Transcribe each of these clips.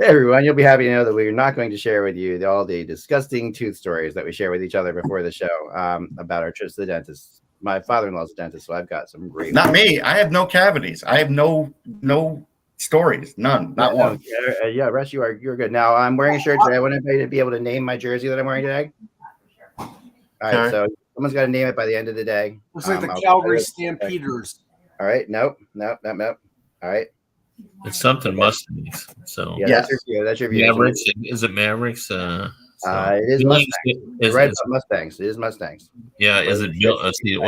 Hey everyone, you'll be happy to know that we're not going to share with you all the disgusting tooth stories that we share with each other before the show about our trips to the dentist. My father-in-law's a dentist, so I've got some great. Not me. I have no cavities. I have no stories. None. Not one. Yeah, Russ, you're good. Now I'm wearing a shirt today. I want everybody to be able to name my jersey that I'm wearing today. All right, so someone's got to name it by the end of the day. Looks like the Calgary Stampeders. All right, nope. All right. It's something Mustangs. So yeah, that's your view. Mavericks. Is it Mavericks? It is Mustangs. Right about Mustangs. It is Mustangs. Yeah, is it? Let's see.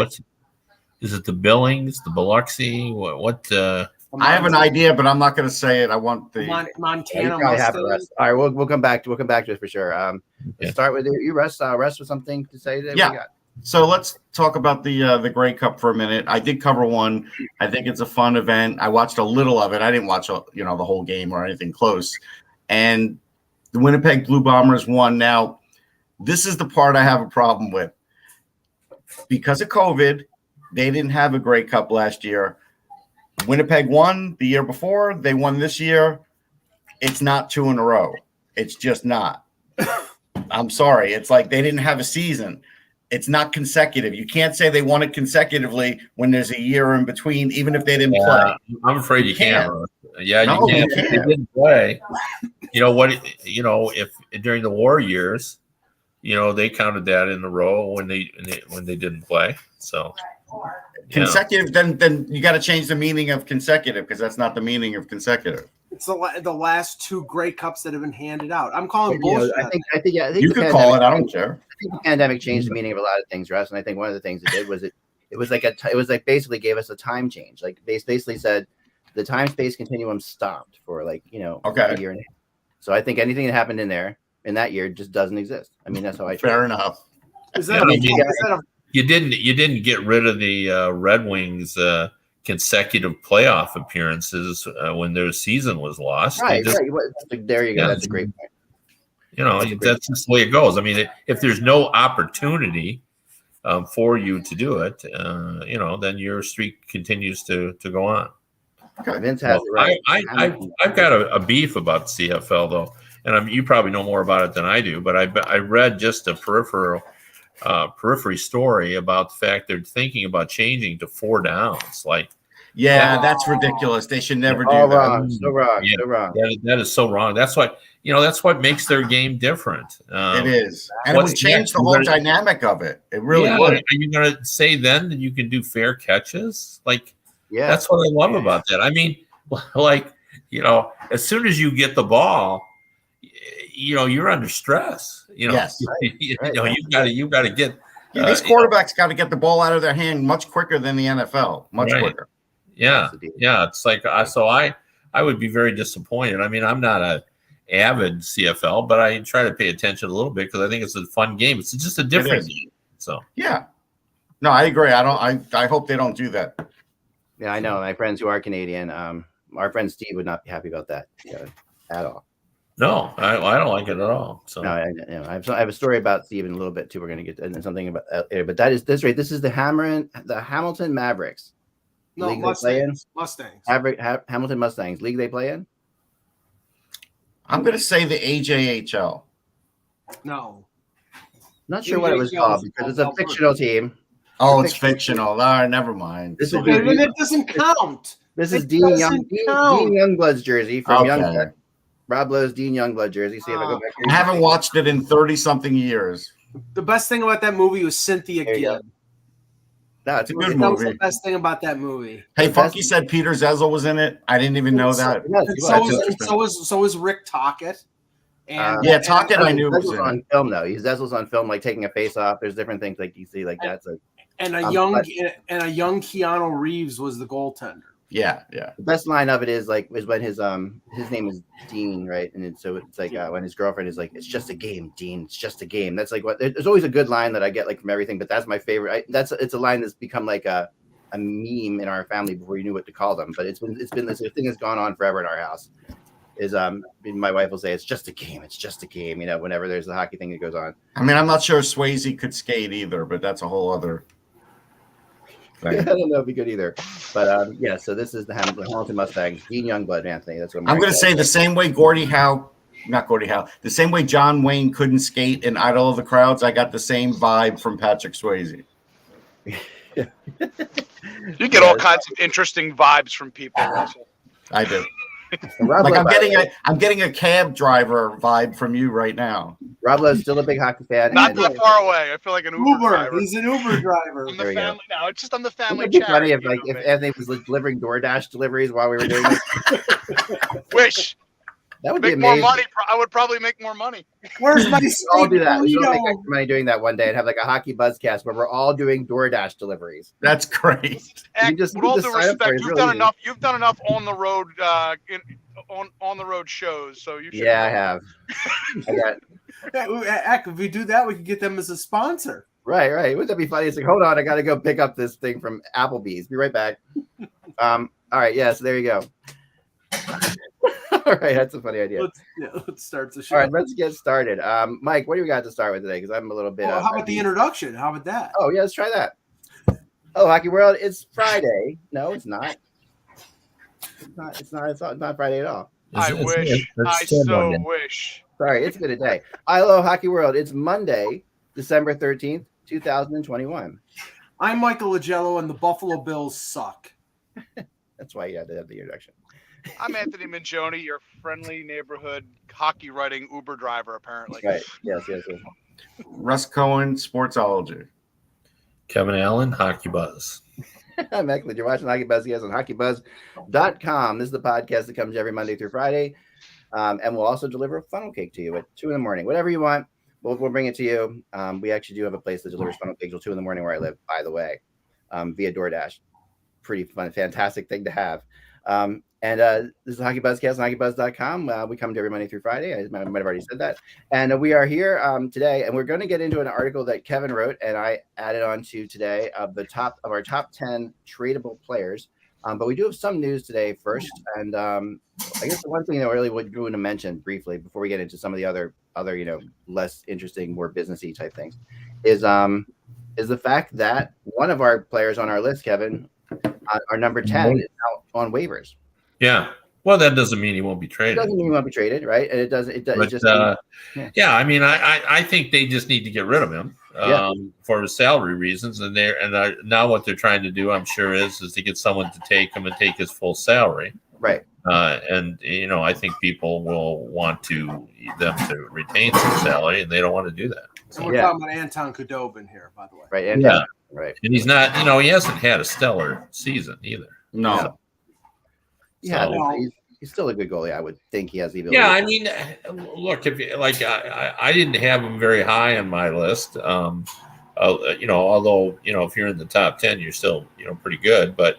Is it the Billings, the Biloxi? What? I have an idea, but I'm not going to say it. I want the Montana. All right, we'll come back to it for sure. Let's start with you, Russ. Russ, with something to say today? Yeah. So let's talk about the Grey Cup for a minute. I did cover one. I think it's a fun event. I watched a little of it. I didn't watch the whole game or anything close. And the Winnipeg Blue Bombers won. Now, this is the part I have a problem with. Because of COVID, they didn't have a Grey Cup last year. Winnipeg won the year before. They won this year. It's not 2 in a row. It's just not. I'm sorry. It's like they didn't have a season. It's not consecutive. You can't say they won it consecutive when there's a year in between, even if they didn't play. I'm afraid you can't. Yeah, you can't. If they didn't play. You know what? If during the war years, they counted that in a row when they didn't play. So consecutive, then you got to change the meaning of consecutive because that's not the meaning of consecutive. It's the last 2 Grey Cups that have been handed out. I'm calling bullshit. I think you could call it. I don't care. I think the pandemic changed the meaning of a lot of things, Russ. And I think one of the things it did was it was like basically gave us a time change. Like basically said the time space continuum stopped for a year and a half. So I think anything that happened in that year just doesn't exist. I mean, that's how I. Fair enough. You didn't get rid of the Red Wings consecutive playoff appearances when their season was lost. Right. There you go. That's a great point. That's just the way it goes. I mean, if there's no opportunity for you to do it, then your streak continues to go on. Okay. Vince has it right. I've got a beef about CFL though, and you probably know more about it than I do. But I read just a periphery story about the fact they're thinking about changing to 4 downs. That's ridiculous. They should never do that. Wrong. So wrong. That is so wrong. That's what makes their game different. It is, and it would change the whole dynamic of it. It really would. Are you going to say then that you can do fair catches? That's what I love about that. I mean, as soon as you get the ball, you're under stress. Yes. You've got to get. These quarterbacks got to get the ball out of their hand much quicker than the NFL. Much quicker. Yeah. It's like so I would be very disappointed. I mean, I'm not a avid CFL, but I try to pay attention a little bit because I think it's a fun game. It's just a different game. So no, I agree. I hope they don't do that. Yeah, I know my friends who are Canadian. Our friend Steve would not be happy about that at all. No, I don't like it at all. So no, I have a story about Steve in a little bit too. We're going to get into something about later, but this is the Hamilton Mavericks. No, league Mustangs. Hamilton Mustangs league they play in. I'm going to say the AJHL. No, not sure what it was called because it's a fictional team. Oh, it's fictional. All right, never mind. It doesn't count. This is Dean Youngblood's jersey from Youngblood. Rob Lowe's Dean Youngblood jersey. See if I go back here. I haven't watched it in 30-something years. The best thing about that movie was Cynthia Gibb. No, it's a good movie. That was the best thing about that movie. Hey, Funky said Peter Zezel was in it. I didn't even know that. So was Rick Tocchet. And Tocchet I knew was on film though. Zezel's on film, taking a face off. There's different things you see that. And a young Keanu Reeves was the goaltender. Yeah. The best line of it is when his name is Dean, right? And it's when his girlfriend is it's just a game, Dean. It's just a game. That's there's always a good line that I get from everything, but that's my favorite. It's a line that's become a meme in our family before you knew what to call them. But it's been this thing that's gone on forever in our house. My wife will say it's just a game. It's just a game. Whenever there's the hockey thing that goes on. I mean, I'm not sure Swayze could skate either, but that's a whole other. I don't know if he could either. But yeah, so this is the Hamilton Mustangs, Dean Youngblood, Anthony. That's what I'm going to say the same way the same way John Wayne couldn't skate in Idol of the Crowds, I got the same vibe from Patrick Swayze. You get all kinds of interesting vibes from people, Russell. I do. Like I'm getting a cab driver vibe from you right now. Rob Lowe's still a big hockey fan. Not that far away. I feel like an Uber driver. He's an Uber driver. I'm the family. No, it's just I'm the family. It'd be funny if Anthony was delivering DoorDash deliveries while we were doing this. Wish. That would make be more amazing. money. I would probably make more money. Where's my I'll do that. We'll make extra money doing that one day and have like a HockeyBuzzcast where we're all doing DoorDash deliveries. That's great. With all due respect, you've done enough. You've done enough on the road, on the road shows. So you should. Yeah, I have. Heck, if we do that, we could get them as a sponsor. Right. Wouldn't that be funny? It's like, hold on, I got to go pick up this thing from Applebee's. Be right back. All right. Yeah. So there you go. All right, that's a funny idea. Let's start the show. All right, let's get started. Mike, what do we got to start with today? Because I'm a little bit. How about the introduction? How about that? Oh yeah, let's try that. Oh, Hockey World, it's Friday. No, it's not. It's not Friday at all. I wish. I so wish. Sorry, it's been a day. Hello, Hockey World. It's Monday, December 13th, 2021. I'm Michael Lagello, and the Buffalo Bills suck. That's why you had to have the introduction. I'm Anthony Mingioni, your friendly neighborhood hockey writing Uber driver, apparently. Right. Yes. Russ Cohen, Sportsology. Kevin Allen, Hockey Buzz. I'm Eklund. You're watching HockeyBuzzcast on HockeyBuzz.com. This is the podcast that comes every Monday through Friday. And we'll also deliver a funnel cake to you at 2 a.m. Whatever you want, we'll bring it to you. We actually do have a place that delivers funnel cakes till 2 a.m. where I live, by the way, via DoorDash. Pretty fun, fantastic thing to have. And this is HockeyBuzzcast on HockeyBuzz.com. We come to every Monday through Friday. I might have already said that. And we are here today, and we're going to get into an article that Kevin wrote, and I added on to today of our top 10 tradable players. But we do have some news today first, and I guess the one thing that I really would want to mention briefly before we get into some of the other less interesting, more businessy type things is the fact that one of our players on our list, Kevin, our number 10, is now on waivers. Yeah. Well, that doesn't mean he won't be traded. It doesn't mean he won't be traded, right? And it doesn't. Yeah. I mean, I think they just need to get rid of him for salary reasons, and now what they're trying to do, I'm sure, is to get someone to take him and take his full salary. Right. And I think people will want them to retain some salary, and they don't want to do that. And we're talking about Anton Khudobin here, by the way. Right. Anton, right. And he's not. He hasn't had a stellar season either. No. Yeah. So, he's still a good goalie. I would think he has the ability. Yeah, I mean, look, if I didn't have him very high on my list. Although if you're in the top 10, you're still pretty good. But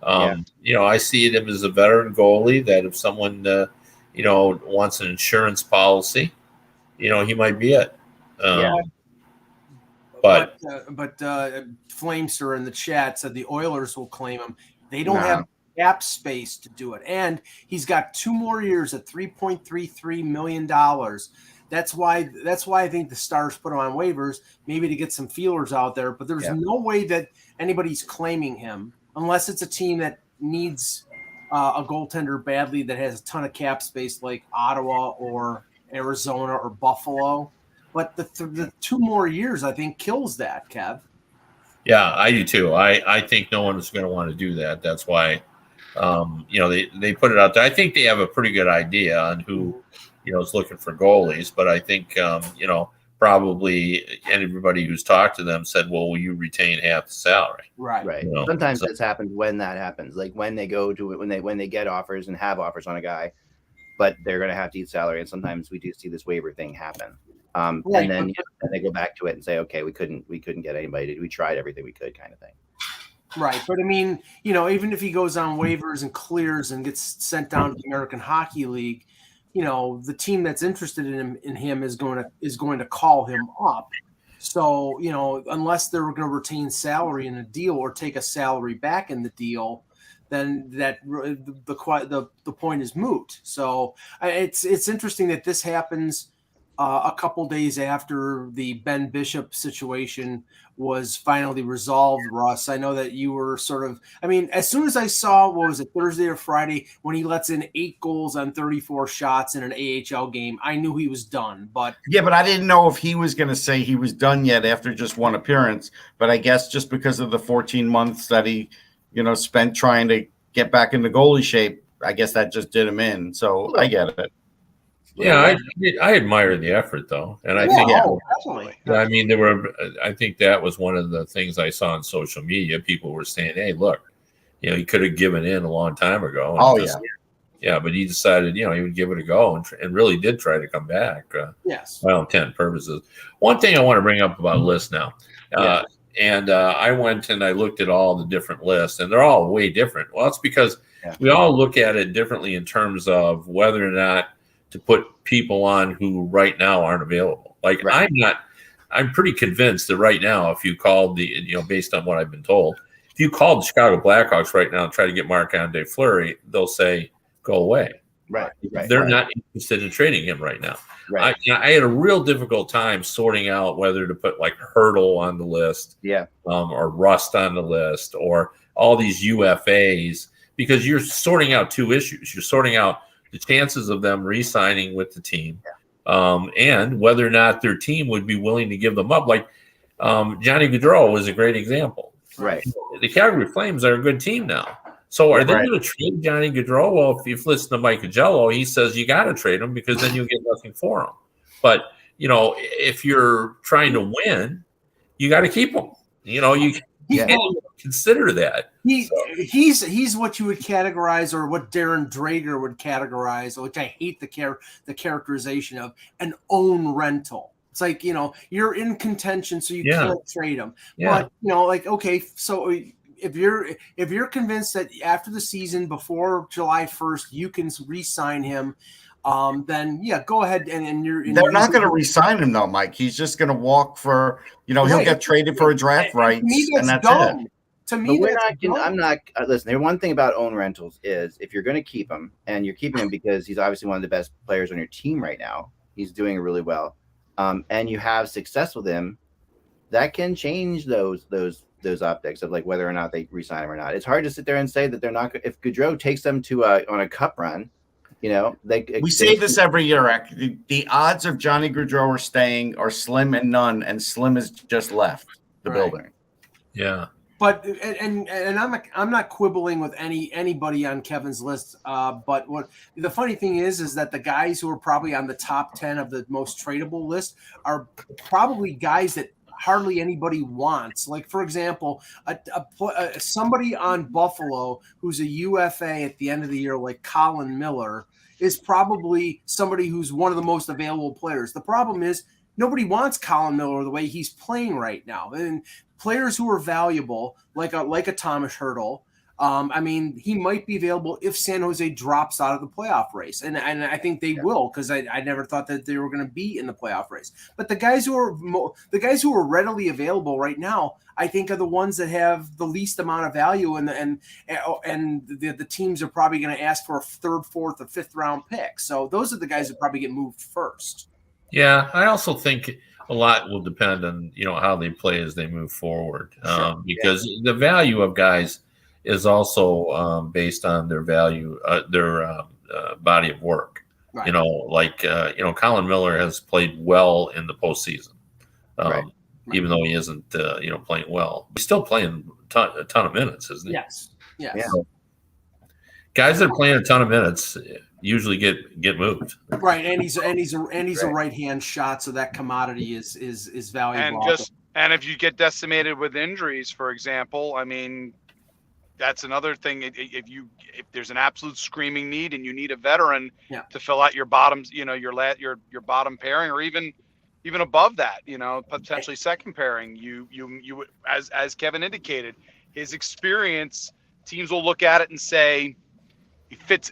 I see him as a veteran goalie that if someone wants an insurance policy, he might be it. But Flamester in the chat said the Oilers will claim him. They don't have cap space to do it, and he's got 2 more years at $3.33 million. That's why I think the Stars put him on waivers, maybe to get some feelers out there. But there's no way that anybody's claiming him unless it's a team that needs a goaltender badly that has a ton of cap space, like Ottawa or Arizona or Buffalo. But the 2 more years, I think, kills that, Kev. Yeah, I do too. I think no one is going to want to do that. That's why, they put it out there. I think they have a pretty good idea on who, is looking for goalies. But I think, probably everybody who's talked to them said, well, will you retain half the salary? Right. Sometimes it's happened when that happens, like when they go to it, when they get offers and have offers on a guy, but they're going to have to eat salary. And sometimes we do see this waiver thing happen. And then they go back to it and say, okay, we couldn't get anybody. We tried everything we could, kind of thing. Right. But I mean, even if he goes on waivers and clears and gets sent down to the American Hockey League, the team that's interested in him is going to call him up. So, unless they're going to retain salary in a deal or take a salary back in the deal, then the point is moot. So it's interesting that this happens a couple days after the Ben Bishop situation was finally resolved, Russ. I know that you were sort of, I mean, as soon as I saw, what was it, Thursday or Friday, when he lets in 8 goals on 34 shots in an AHL game, I knew he was done. But yeah, but I didn't know if he was going to say he was done yet after just one appearance. But I guess just because of the 14 months that he, spent trying to get back into goalie shape, I guess that just did him in. So I get it. Yeah, I admire the effort though, and I think definitely. I mean, I think that was one of the things I saw on social media. People were saying, "Hey, look, he could have given in a long time ago." Yeah, but he decided, he would give it a go and really did try to come back. Yes. By all intent purposes. One thing I want to bring up about lists now, and I went and I looked at all the different lists, and they're all way different. Well, it's because we all look at it differently in terms of whether or not to put people on who right now aren't available. Like I'm pretty convinced that right now, if you called based on what I've been told, if you called the Chicago Blackhawks right now and try to get Marc-Andre Fleury, they'll say, go away. Right. They're not interested in trading him right now. Right. I had a real difficult time sorting out whether to put like Hurdle on the list, or Rust on the list, or all these UFAs, because you're sorting out two issues. You're sorting out the chances of them re-signing with the team, and whether or not their team would be willing to give them up. Like Johnny Gaudreau was a great example. Right. The Calgary Flames are a good team now. So are they going to trade Johnny Gaudreau? Well, if you've listened to Mike Agello, he says you got to trade him because then you'll get nothing for him. But, if you're trying to win, you got to keep him. You can't even consider that. He's what you would categorize, or what Darren Drager would categorize, which I hate the characterization of, an own rental. It's like, you're in contention, so you can't trade him. Yeah. But, okay, so if you're convinced that after the season, before July 1st, you can re-sign him, then go ahead and they're not going to re-sign him though, Mike. He's just going to walk for, he'll get traded for a draft rights, and that's dumb. it. To me, I'm not. Listen, the one thing about own rentals is if you're going to keep him, and you're keeping him because he's obviously one of the best players on your team right now. He's doing really well, and you have success with him. That can change those optics of like whether or not they re-sign him or not. It's hard to sit there and say that they're not. If Gaudreau takes them to on a cup run, we say this every year, Rick. The odds of Johnny Gaudreau staying are slim and none, and slim has just left the building. Yeah. But and I'm not quibbling with anybody on Kevin's list. But what the funny thing is that the guys who are probably on the top 10 of the most tradable list are probably guys that hardly anybody wants. Like, for example, somebody on Buffalo who's a UFA at the end of the year, like Colin Miller, is probably somebody who's one of the most available players. The problem is nobody wants Colin Miller the way he's playing right now. And players who are valuable, like a Thomas Hurdle, he might be available if San Jose drops out of the playoff race, and I think they will, because I never thought that they were going to be in the playoff race. But the guys who are readily available right now, I think, are the ones that have the least amount of value, and the teams are probably going to ask for a third, fourth, or fifth round pick. So those are the guys that probably get moved first. Yeah, I also think a lot will depend on how they play as they move forward, because the value of guys is also based on their value, their body of work. Right. Colin Miller has played well in the postseason, even though he isn't playing well. He's still playing a ton of minutes, isn't he? Yes. Yeah. So, guys that are playing a ton of minutes usually get moved. Right, and he's a right hand shot, so that commodity is valuable. And if you get decimated with injuries, for example, that's another thing. If there's an absolute screaming need and you need a veteran to fill out your bottoms, your bottom pairing, or even above that, potentially second pairing, you as Kevin indicated, his experience, teams will look at it and say,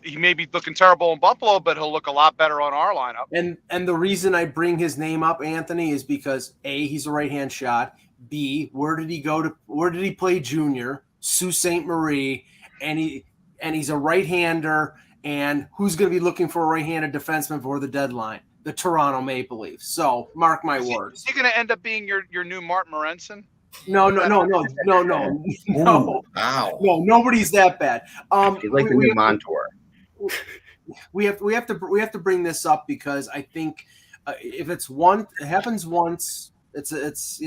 he may be looking terrible in Buffalo, but he'll look a lot better on our lineup. And the reason I bring his name up, Anthony, is because A, he's a right-hand shot. B, where did he play junior? Sault Ste. Marie, and he's a right-hander. And who's going to be looking for a right-handed defenseman for the deadline? the Toronto Maple Leafs. So mark my words. Is he going to end up being your new Mark Morenson? No. Ooh, wow. No, nobody's that bad. He's like the new Montour. We have to bring this up because I think if it happens once, it's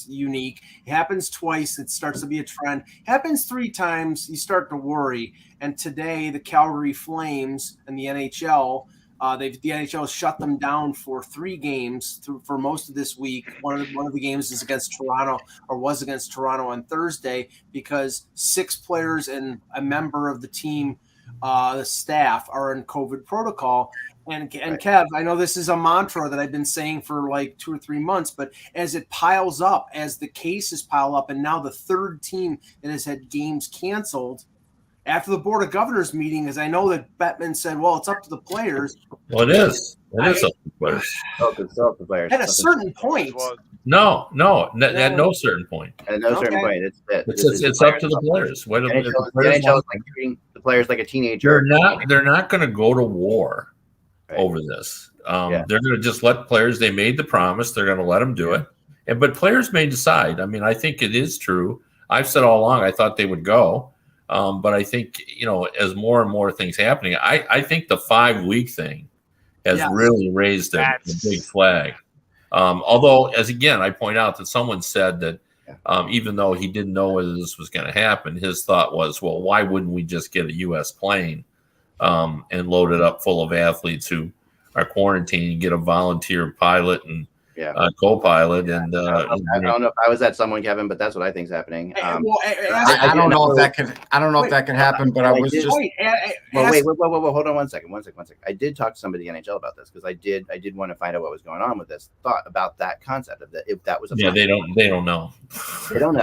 unique. It happens twice, it starts to be a trend. Happens 3 times, you start to worry. And today, the Calgary Flames and the NHL. The NHL shut them down for 3 games for most of this week. One of the games is against Toronto, or was against Toronto on Thursday, because 6 players and a member of the team, the staff, are in COVID protocol. And Kev, I know this is a mantra that I've been saying for like 2 or 3 months, but as it piles up, as the cases pile up, and now the 3rd team that has had games canceled. After the Board of Governors meeting, as I know that Bettman said, well, it's up to the players. Well, it is. It is up to the players. It's up to the players. At a certain point. No, at no certain point. At no certain point. It's up to the players. The NHL is like treating the players like a teenager. They're not going to go to war over this. They're going to just let players. They made the promise. They're going to let them do it. But players may decide. I mean, I think it is true. I've said all along I thought they would go. But I think, as more and more things happening, I think the 5-week thing has really raised a big flag. Although, as again, I point out that someone said that even though he didn't know whether this was going to happen, his thought was, well, why wouldn't we just get a U.S. plane and load it up full of athletes who are quarantined and get a volunteer pilot and co-pilot? And I don't know if I was that someone, Kevin, but that's what I think is happening. I don't know if that could. I don't know if that could happen, but I was just. Wait, hold on one second. I did talk to somebody in the NHL about this because I did want to find out what was going on with this. Thought about that concept of that, if that was a they don't know. They don't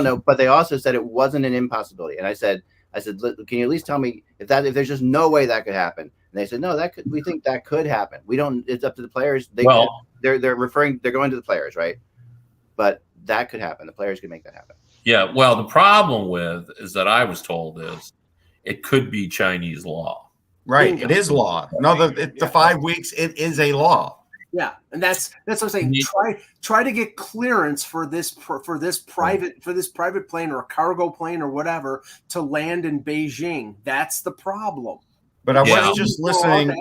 know. But they also said it wasn't an impossibility. And I said, can you at least tell me if there's just no way that could happen? And they said, no, we think that could happen. We don't. It's up to the players. They're going to the players, right? But that could happen. The players could make that happen. Yeah. Well, the problem is that I was told is it could be Chinese law. Right. It is law. No, the 5 weeks, it is a law. Yeah, and that's what I'm saying. Try to get clearance for this private plane or a cargo plane or whatever to land in Beijing. That's the problem. But I was just listening.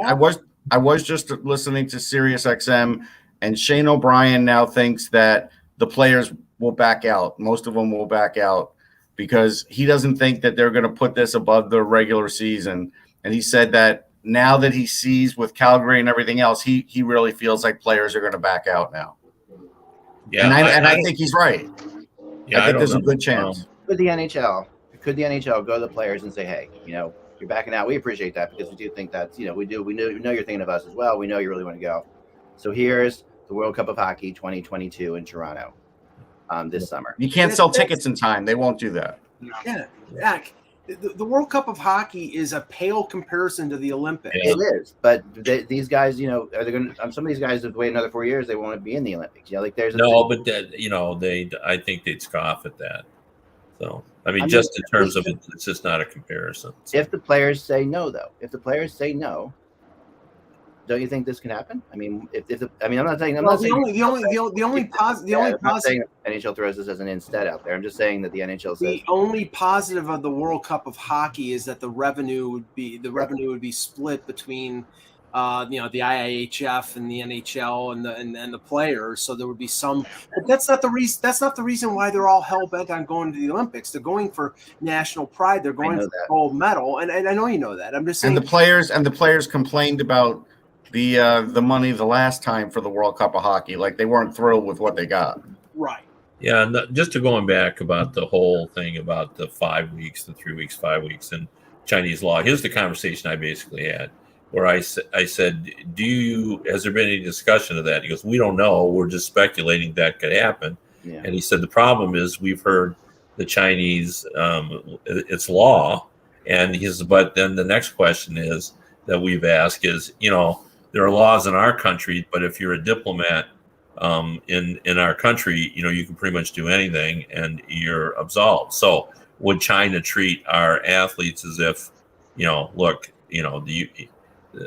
I was just listening to SiriusXM, and Shane O'Brien now thinks that the players will back out. Most of them will back out because he doesn't think that they're going to put this above the regular season. And he said that now that he sees with Calgary and everything else, he really feels like players are going to back out now. Yeah, and I think he's right. Yeah, I think there's a good chance. Could the NHL go to the players and say, hey, you're backing out. We appreciate that because we do think that's, we know you're thinking of us as well. We know you really want to go. So here's the World Cup of Hockey 2022 in Toronto this summer. You can't sell tickets in time. They won't do that. Yeah. The World Cup of Hockey is a pale comparison to the Olympics. It is, but these guys, are they going to? Some of these guys, if wait another 4 years, they won't be in the Olympics. I think they'd scoff at that. So, just in terms of it's just not a comparison. So. If the players say no, though, don't you think this can happen? I'm not saying. The only positive. NHL throws this as an instead out there. I'm just saying that the NHL says the only positive of the World Cup of Hockey is that the revenue would be split between, the IIHF and the NHL and the players. So there would be some. But that's not the reason. That's not the reason why they're all hell bent on going to the Olympics. They're going for national pride. They're going for gold medal, and I know you know that. I'm just saying. And the players complained about the money the last time for the World Cup of Hockey. Like they weren't thrilled with what they got. Right. Yeah, and just to going back about the whole thing about the 5 weeks, the 3 weeks, 5 weeks, and Chinese law. Here's the conversation I basically had, where I said, has there been any discussion of that? He goes, we don't know. We're just speculating that could happen. Yeah. And he said the problem is we've heard the Chinese, it's law, and he says, but then the next question is that we've asked is, there are laws in our country, but if you're a diplomat in our country, you can pretty much do anything and you're absolved. So would China treat our athletes as if, look, the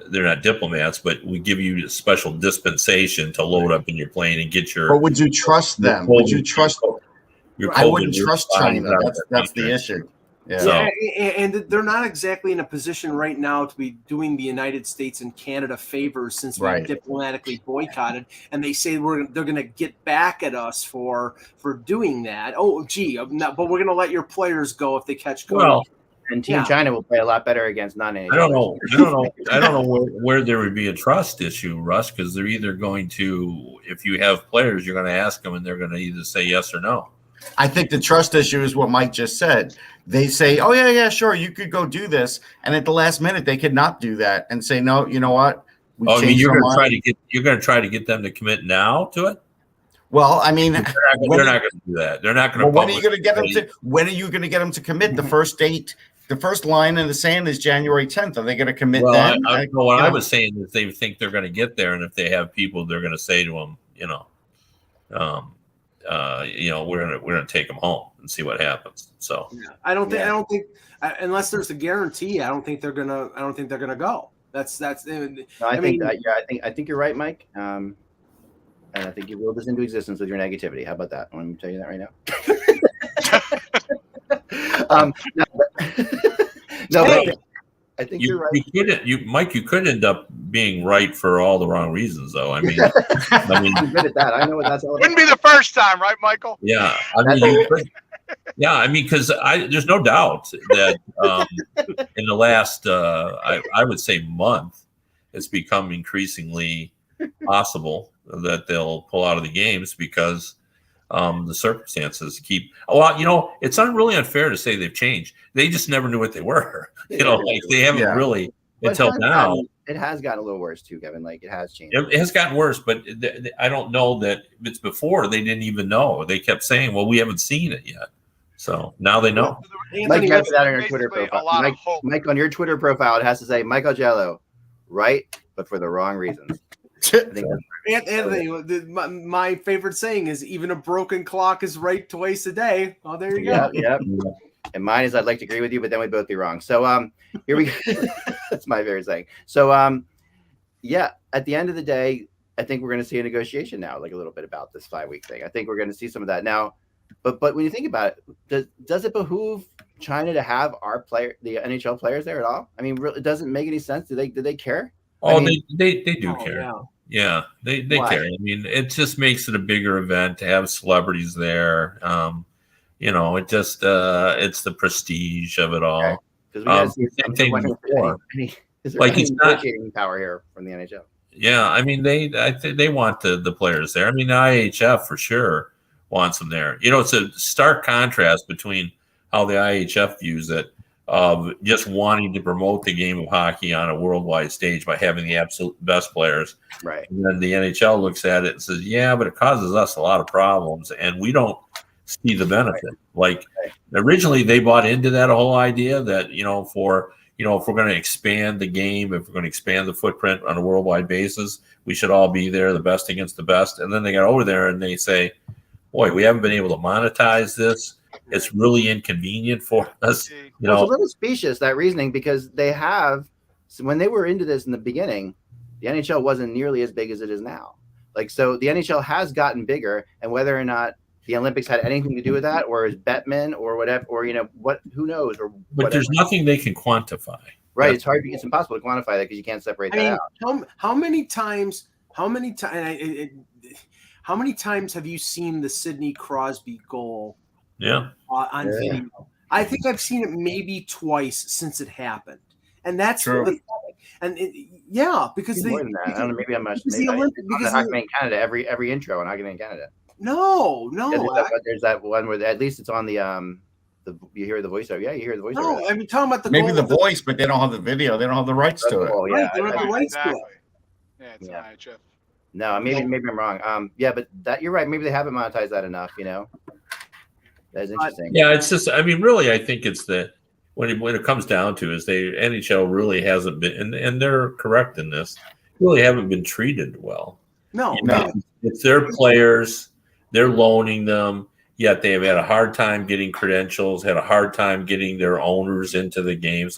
they're not diplomats, but we give you a special dispensation to load up in your plane and get your. But would you trust them? Would you trust? I wouldn't trust China. That's the issue. Yeah. So- and they're not exactly in a position right now to be doing the United States and Canada favors since we diplomatically boycotted, and they say they're going to get back at us for doing that. Oh, gee, but we're going to let your players go if they catch COVID. Well, and Team China will play a lot better against non-NHL. I don't know where there would be a trust issue, Russ, because they're either going to, if you have players, you're going to ask them, and they're going to either say yes or no. I think the trust issue is what Mike just said. They say, "Oh yeah, sure, you could go do this," and at the last minute, they could not do that and say, "No, you know what? You're going to try to get them to commit now to it." Well, I mean, they're not going to do that. They're not going to. Well, when are you going to get them to? When are you going to get them to commit? The first date, the first line in the sand is January 10th. Are they going to commit then? What I was saying is they think they're going to get there, and if they have people, they're going to say to them, we're going to take them home and see what happens. So I don't think unless there's a guarantee, I don't think they're gonna go. That's. I think you're right, Mike. And I think you will this into existence with your negativity. How about that? Let me tell you that right now. I think you're right. You could end up being right for all the wrong reasons, though. I mean, I'm good at that. I know what that's all about. Wouldn't be the first time, right, Michael? Yeah, because there's no doubt that in the last, I would say month, it's become increasingly possible that they'll pull out of the games because the circumstances keep. Well, it's really unfair to say they've changed. They just never knew what they were. They haven't really until now. It has gotten a little worse too, Kevin. Like it has changed. It has gotten worse, but I don't know that it's before they didn't even know. They kept saying, "Well, we haven't seen it yet." So now they know. Mike, you have that on your Twitter profile. Mike, on your Twitter profile, it has to say Michael Jello, right, but for the wrong reasons. Anthony, my favorite saying is even a broken clock is right twice a day. Oh, there you go. Yep. And mine is I'd like to agree with you, but then we'd both be wrong. So here we go. That's my favorite saying. So at the end of the day, I think we're going to see a negotiation now, like a little bit about this 5-week thing. I think we're going to see some of that now. But when you think about it, does it behoove China to have the NHL players there at all? I mean, really, it doesn't make any sense. Do they care? Oh, they do care. Yeah, they care. I mean, it just makes it a bigger event to have celebrities there. It just it's the prestige of it all. Because same thing before. Is there any negotiating power here from the NHL? Yeah, I mean they want the players there. I mean the IHF for sure wants them there. It's a stark contrast between how the IHF views it of just wanting to promote the game of hockey on a worldwide stage by having the absolute best players. Right. And then the NHL looks at it and says, yeah, but it causes us a lot of problems and we don't see the benefit. Like originally they bought into that whole idea that, if we're going to expand the game, if we're going to expand the footprint on a worldwide basis, we should all be there, the best against the best. And then they got over there and they say, boy, we haven't been able to monetize this. It's really inconvenient for us. It's a little specious, that reasoning, because when they were into this in the beginning, the NHL wasn't nearly as big as it is now. So the NHL has gotten bigger, and whether or not the Olympics had anything to do with that, or is Bettman or whatever, or who knows, or but whatever. There's nothing they can quantify. Right, it's hard. It's impossible to quantify that because you can't separate that out. How many times have you seen the Sidney Crosby goal? Yeah. On video. I think I've seen it maybe twice since it happened, and that's true. Because more than that. I don't know. Maybe I'm not. Because Hockey Man Canada every intro on Hockey Man Canada. No. There's that one where at least it's on the you hear the voiceover. Yeah, you hear the voiceover. No, I'm talking about maybe the voice, but they don't have the video. They don't have the rights to it. Yeah, they don't have the rights to it. Yeah, it's an IHF. No, maybe I'm wrong. But that you're right. Maybe they haven't monetized that enough. That's interesting. Yeah, it's just. I mean, really, I think it's when it comes down to is the NHL really hasn't been, and they're correct in this, really haven't been treated well. No. It's their players, they're loaning them, yet they've had a hard time getting credentials, had a hard time getting their owners into the games.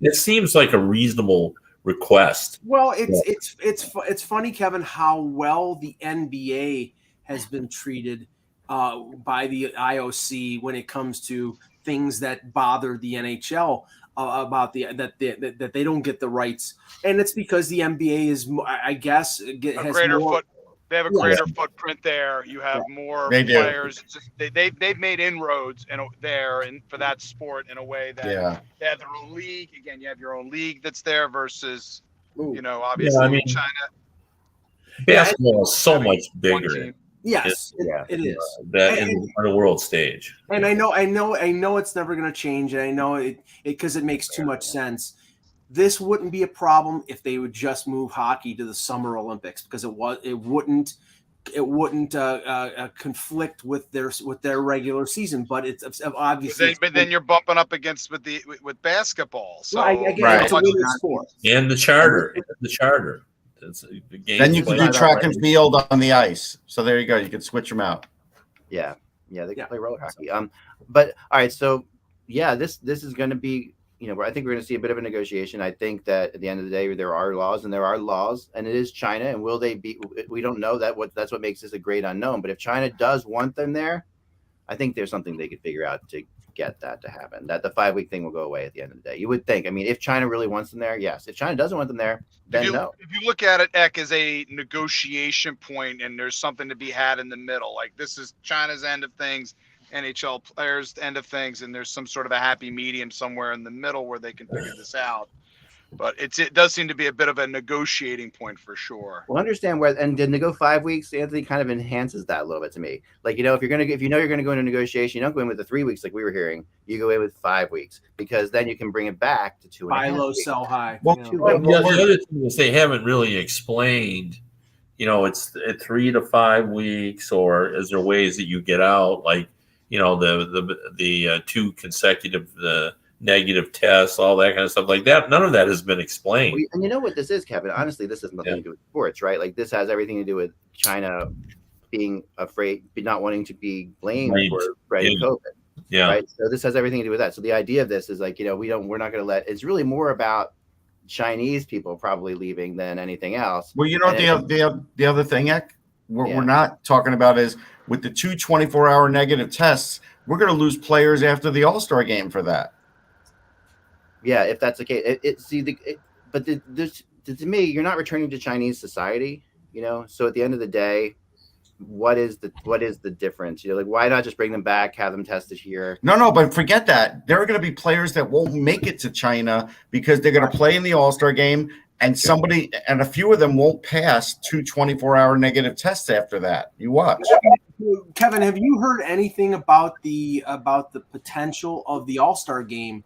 It seems like a reasonable request. Well, it's funny, Kevin, how well the NBA has been treated by the IOC when it comes to things that bother the NHL about that they don't get the rights, and it's because the NBA is, I guess, has greater more. They have a greater footprint there. You have more players. They've made inroads there and for that sport in a way that they have their own league. Again, you have your own league that's there versus, obviously China. Basketball is so much bigger. Yes, it is. That on the world stage. And I know it's never going to change. And I know it because it makes too much sense. This wouldn't be a problem if they would just move hockey to the Summer Olympics, because it wouldn't conflict with their regular season. But it's obviously. But then you're bumping up against with basketball. So it's a women's sport. And the charter. Then you can do track and field on the ice. So there you go. You can switch them out. Yeah, they can play roller hockey. But all right, so this is going to be. I think we're going to see a bit of a negotiation. I think that at the end of the day, there are laws, and it is China. And will they be? We don't know that's what makes this a great unknown. But if China does want them there, I think there's something they could figure out to get that to happen. That the 5-week thing will go away at the end of the day. You would think. I mean, if China really wants them there, yes. If China doesn't want them there, then no. If you look at it, Eck, as a negotiation point, and there's something to be had in the middle, like this is China's end of things, NHL players' end of things, and there's some sort of a happy medium somewhere in the middle where they can figure this out. But it does seem to be a bit of a negotiating point for sure. Well, understand where, and to go 5 weeks, Anthony, kind of enhances that a little bit to me. Like, if you're going to go into negotiation, you don't go in with the 3 weeks like we were hearing. You go in with 5 weeks, because then you can bring it back to 2.5 Buy low, weeks. sell high. Well, the other thing is they haven't really explained. It's at 3 to 5 weeks, or is there ways that you get out, like the 2 consecutive negative tests, all that kind of stuff like that. None of that has been explained. Well, and you know what this is, Kevin? Honestly, this has nothing to do with sports, right? Like, this has everything to do with China being afraid, not wanting to be blamed for spreading COVID. Yeah. Right. So this has everything to do with that. So the idea of this is like, we're not going to let. It's really more about Chinese people probably leaving than anything else. Well, the other thing, Eck, we're not talking about is with the 2 24-hour negative tests, we're going to lose players after the All-Star game for that. Yeah, if that's the case, to me, you're not returning to Chinese society, So at the end of the day, what is the difference? Like, why not just bring them back, have them tested here? No, but forget that. There are going to be players that won't make it to China because they're going to play in the All-Star game, and a few of them won't pass 2 24-hour negative tests after that. You watch. Kevin, have you heard anything about the potential of the All-Star game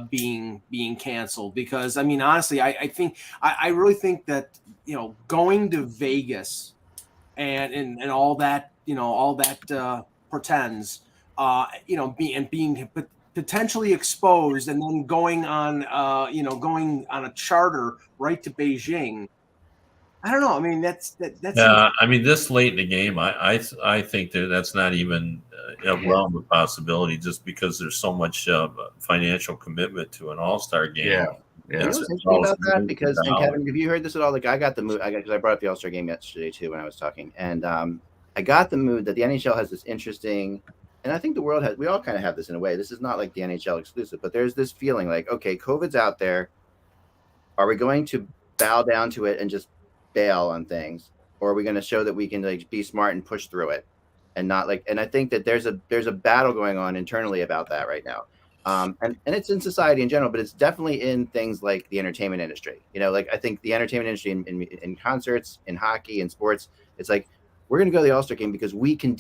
being canceled? Because I mean, honestly, I really think that going to Vegas and all that pretends being potentially exposed, and then going on a charter right to Beijing. I don't know. I mean, that's. I mean, this late in the game, I think that's not even a realm of possibility, just because there's so much financial commitment to an All-Star game. Yeah. You know what's interesting about that? Because, and Kevin, have you heard this at all? Like, I got the mood, because I brought up the All-Star game yesterday too when I was talking, and I got the mood that the NHL has this interesting, and I think the world we all kind of have this in a way. This is not like the NHL exclusive, but there's this feeling like, okay, COVID's out there. Are we going to bow down to it and just bail on things, or are we going to show that we can like be smart and push through it, and not like? And I think that there's a battle going on internally about that right now, and it's in society in general, but it's definitely in things like the entertainment industry. Like, I think the entertainment industry in concerts, in hockey, in sports, it's like, we're going to go to the All-Star game because we can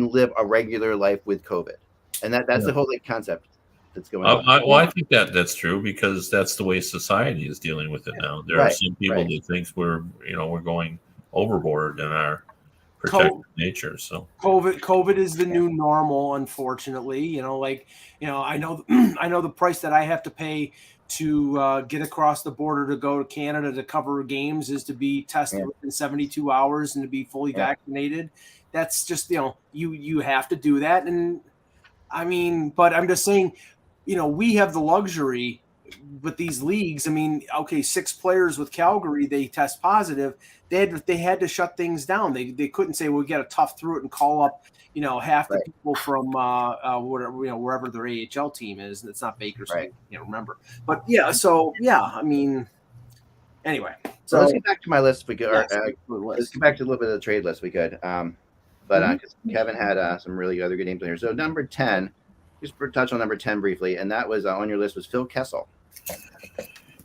live a regular life with COVID, and that's the whole concept that's going on. I think that's true, because that's the way society is dealing with it now. There are some people that think we're going overboard in our protective nature. So COVID is the new normal, unfortunately. I know the price that I have to pay to get across the border to go to Canada to cover games is to be tested within 72 hours and to be fully vaccinated. That's just, you have to do that. And I mean, but I'm just saying, we have the luxury these leagues, I mean, okay, 6 players with Calgary, they test positive. They had to shut things down. They couldn't say, well, we got to tough through it and call up, half the people from whatever, wherever their AHL team is. And it's not Bakersfield, I can't remember. But yeah, so yeah, I mean, anyway. So let's get back to my list if we could. Let's get back to a little bit of the trade list we could. But because Kevin had some really other good names in here. So number 10, just touch on number 10 briefly, and that was on your list was Phil Kessel.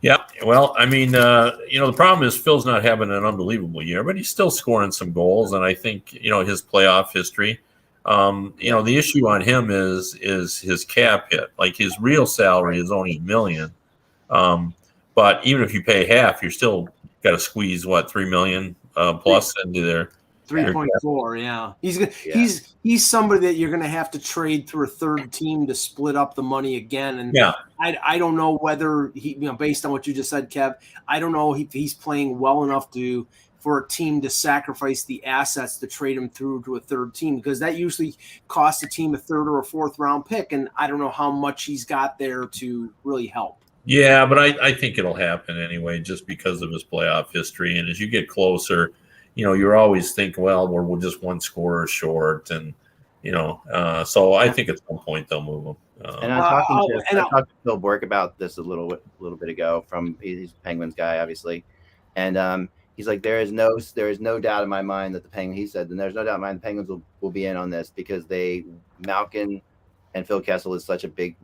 Yeah, well, I mean, the problem is Phil's not having an unbelievable year, but he's still scoring some goals, and I think his playoff history. The issue on him is his cap hit. Like his real salary is only $1 million, but even if you pay half, you're still got to squeeze $3 million plus into their 3.4. Yeah, he's somebody that you're going to have to trade through a third team to split up the money again. And I don't know whether he, based on what you just said, Kev, I don't know if he's playing well enough for a team to sacrifice the assets to trade him through to a third team, because that usually costs a team a third or a fourth round pick, and I don't know how much he's got there to really help. Yeah, but I think it'll happen anyway, just because of his playoff history. And as you get closer, you're always thinking, well, we're just one scorer short, and so I think at some point they'll move him. And I talked to Phil Bork about this a little bit ago. He's a Penguins guy, obviously, and he's like, there is no doubt in my mind that the Penguins. He said, and there's no doubt in my mind the Penguins will be in on this because Malkin and Phil Kessel was such a big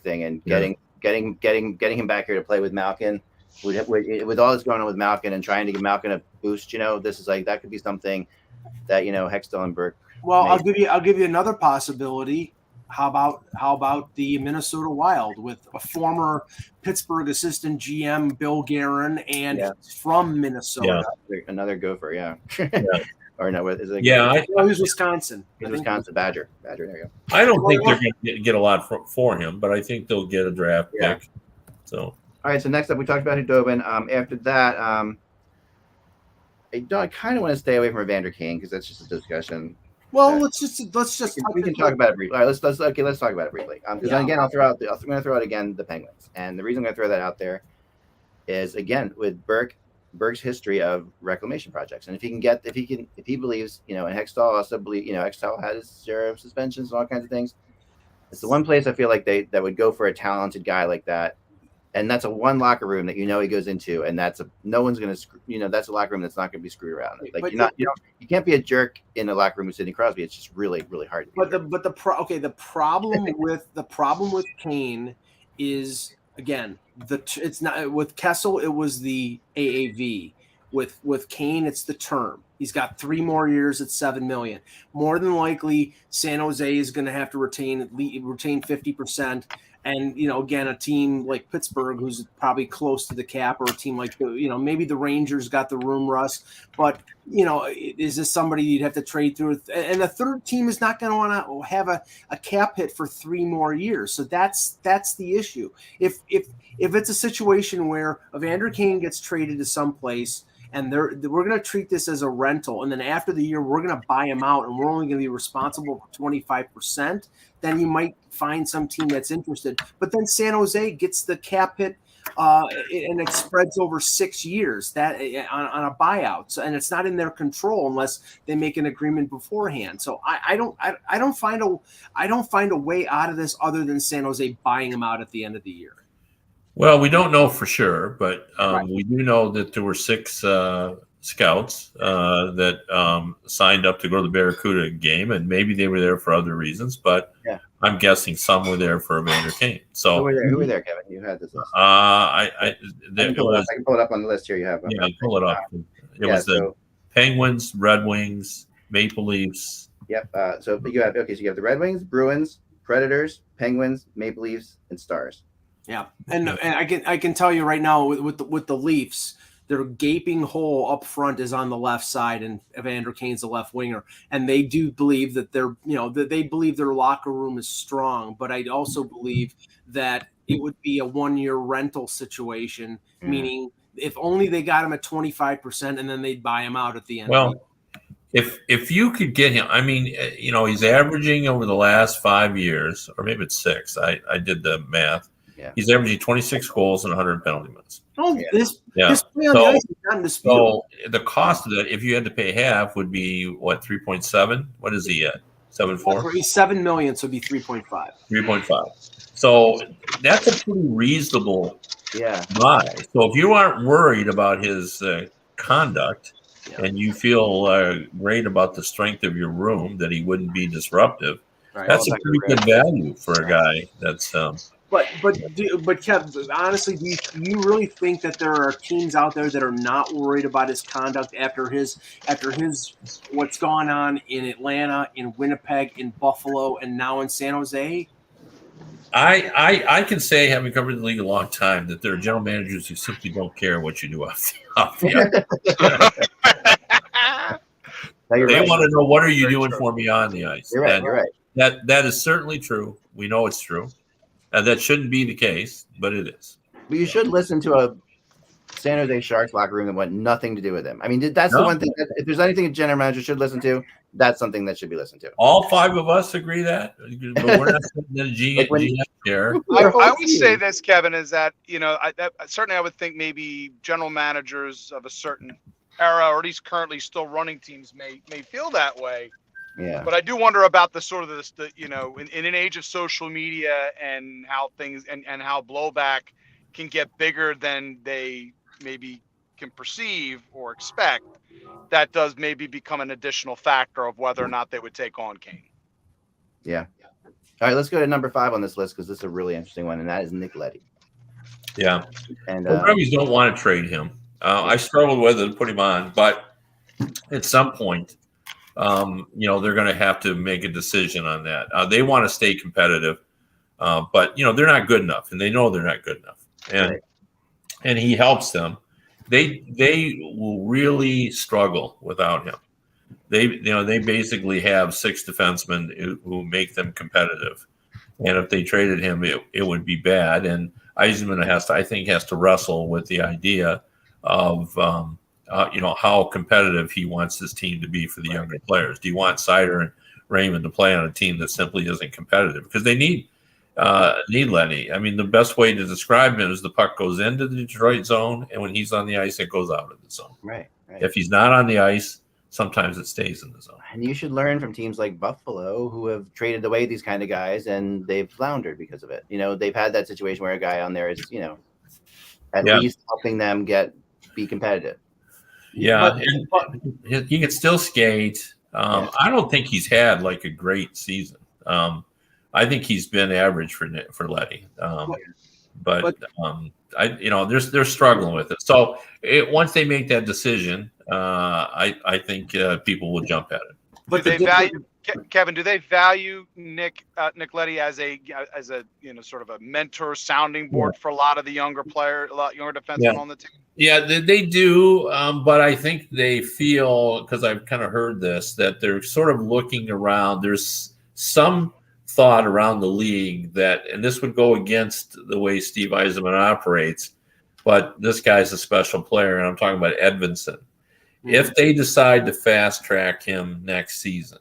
thing, and getting him back here to play with Malkin. With all that's going on with Malkin and trying to give Malkin a boost, this is that could be something that Hextall and Burke. Well, I'll give you another possibility. How about the Minnesota Wild with a former Pittsburgh assistant GM Bill Guerin and from Minnesota? Yeah. Another Gopher, or no, is it? He's Wisconsin. He's Wisconsin Badger. There you go. I don't think they're going to get a lot for him, but I think they'll get a draft pick. So. All right, so next up we talked about Hudobin. After that, I kind of want to stay away from Evander Kane because that's just a discussion. Well, let's just we can talk about it briefly. All right, let's talk about it briefly. Because again, I'm going to throw out again the Penguins, and the reason I'm going to throw that out there is again with Burke's history of reclamation projects, and if he believes, and Hextall also believe, Hextall had his share of suspensions and all kinds of things. It's the one place I feel like that would go for a talented guy like that. And that's a one locker room that he goes into, and no one's gonna that's a locker room that's not gonna be screwed around. Like you can't be a jerk in a locker room with Sidney Crosby. It's just really really hard. The problem with Kane is again it's not with Kessel. It was the AAV. With Kane, it's the term. He's got 3 more years at $7 million. More than likely, San Jose is going to have to retain 50%. And, again, a team like Pittsburgh, who's probably close to the cap, or a team like, maybe the Rangers got the room rust. But, is this somebody you'd have to trade through? And the third team is not going to want to have a cap hit for 3 more years. So that's the issue. If it's a situation where Evander Kane gets traded to someplace, and we're going to treat this as a rental, and then after the year, we're going to buy him out, and we're only going to be responsible for 25%, then you might find some team that's interested. But then San Jose gets the cap hit, and it spreads over 6 years that on a buyout, and it's not in their control unless they make an agreement beforehand. So I don't find a way out of this other than San Jose buying him out at the end of the year. Well, we don't know for sure, but we do know that there were 6 scouts that signed up to go to the Barracuda game, and maybe they were there for other reasons, but I'm guessing some were there for Evander Kane. So who were there, Kevin? You had this list. I can pull it up on the list here. You have. Yeah, pull it up. It was the Penguins, Red Wings, Maple Leafs. Yep. So you have the Red Wings, Bruins, Predators, Penguins, Maple Leafs, and Stars. Yeah, and I can tell you right now with the Leafs, their gaping hole up front is on the left side, and Evander Kane's the left winger, and they do believe that they believe their locker room is strong, but I also believe that it would be a 1-year rental situation, meaning if only they got him at 25%, and then they'd buy him out at the end. Well, if you could get him, I mean, he's averaging over the last 5 years, or maybe it's 6. I did the math. He's averaging 26 goals and 100 penalty minutes. Oh, Yeah. this play on the ice is not in dispute. So the cost of that, if you had to pay half, would be what, 3.7? What is he at? 7.4? He's $7 million, so it'd be 3.5. 3.5. So that's a pretty reasonable buy. So if you aren't worried about his conduct and you feel great about the strength of your room, that he wouldn't be disruptive, that's a pretty good value for a guy that's. But Kev, honestly, do you really think that there are teams out there that are not worried about his conduct after his what's gone on in Atlanta, in Winnipeg, in Buffalo, and now in San Jose? I can say, having covered the league a long time, that there are general managers who simply don't care what you do off the ice. They want to know, what are you doing for me on the ice? You're right. That is certainly true. We know it's true. That shouldn't be the case, but it is. But you should listen to a San Jose Sharks locker room that want nothing to do with him. I mean, that's the one thing. If there's anything a general manager should listen to, that's something that should be listened to. All five of us agree that, but we're not sitting in a GM chair. I would say this, Kevin, is that certainly I would think maybe general managers of a certain era, or at least currently still running teams, may feel that way. Yeah. But I do wonder about the sort of in an age of social media and how things and how blowback can get bigger than they maybe can perceive or expect. That does maybe become an additional factor of whether or not they would take on Kane. Yeah. All right, let's go to number 5 on this list, because this is a really interesting one, and that is Nick Leddy. Yeah. And Rebels don't want to trade him. I struggled with it to put him on, but at some point, they're going to have to make a decision on that. They want to stay competitive, but they're not good enough, and they know they're not good enough. And he helps them. They will really struggle without him. They basically have 6 defensemen who make them competitive, and if they traded him, it would be bad. And Yzerman has to wrestle with the idea of how competitive he wants his team to be for the younger players. Do you want Seider and Raymond to play on a team that simply isn't competitive? Because they need Leddy. I mean, the best way to describe him is the puck goes into the Detroit zone, and when he's on the ice, it goes out of the zone. Right. If he's not on the ice, sometimes it stays in the zone. And you should learn from teams like Buffalo, who have traded away these kind of guys, and they've floundered because of it. They've had that situation where a guy on there is, at least helping them be competitive. Yeah, he can still skate. I don't think he's had like a great season. I think he's been average for Leddy. They're struggling with it. So once they make that decision, I think people will jump at it. But Kevin, do they value Nick Leddy as a sort of a mentor, sounding board for a lot of the younger defensemen on the team? Yeah, they do. But I think they feel, because I've kind of heard this, that they're sort of looking around. There's some thought around the league that, and this would go against the way Steve Yzerman operates, but this guy's a special player, and I'm talking about Edvinsson. Mm-hmm. If they decide to fast track him next season,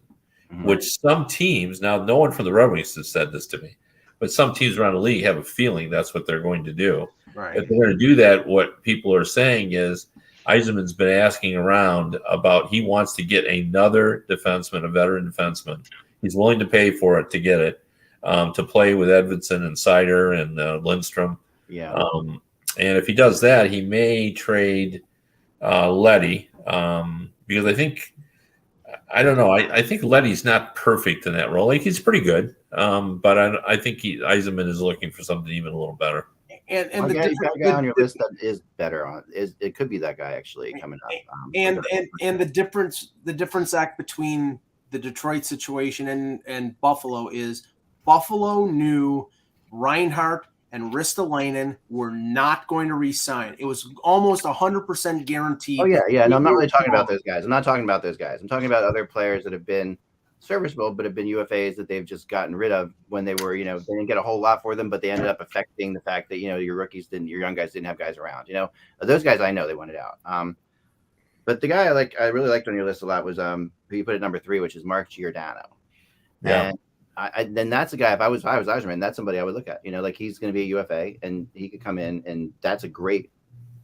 which some teams, now no one from the Red Wings has said this to me, but some teams around the league have a feeling that's what they're going to do. Right. If they're going to do that, what people are saying is Yzerman's been asking around about, he wants to get another defenseman, a veteran defenseman. He's willing to pay for it to get it, to play with Edvinsson and Seider and Lindstrom. Yeah. And if he does that, he may trade Leddy, because I don't know. I think Leddy's not perfect in that role. Like, he's pretty good, but I think Yzerman is looking for something even a little better. And the guy on your list that is better it could be that guy actually coming up. And the difference, Zach, between the Detroit situation and Buffalo is Buffalo knew Reinhart and Ristolainen were not going to re-sign. It was almost 100% guaranteed. Oh, yeah. No, I'm not really talking about those guys. I'm not talking about those guys. I'm talking about other players that have been serviceable, but have been UFAs that they've just gotten rid of when they were, they didn't get a whole lot for them, but they ended up affecting the fact that, your young guys didn't have guys around. Those guys, I know they wanted out. But the guy I really liked on your list a lot was who you put at number 3, which is Mark Giordano. Yeah. And then that's a guy. If I was Eiserman, that's somebody I would look at. Like he's going to be a UFA, and he could come in, and that's a great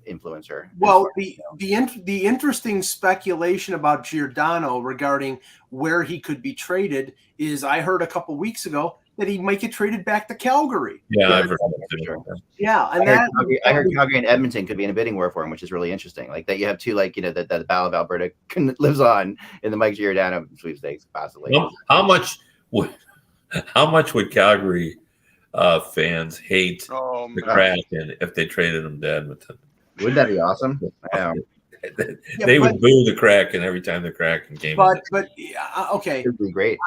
influencer. Well, the interesting speculation about Giordano regarding where he could be traded is I heard a couple weeks ago that he might get traded back to Calgary. Yeah, I've heard that too. Yeah, and I heard Calgary and Edmonton could be in a bidding war for him, which is really interesting. Like that, you have two, that the Battle of Alberta lives on in the Mike Giordano sweepstakes, possibly. Well, how much would Calgary fans hate the Kraken if they traded him to Edmonton? Wouldn't that be awesome? They would boo the Kraken every time the Kraken came. Okay, it'd be great.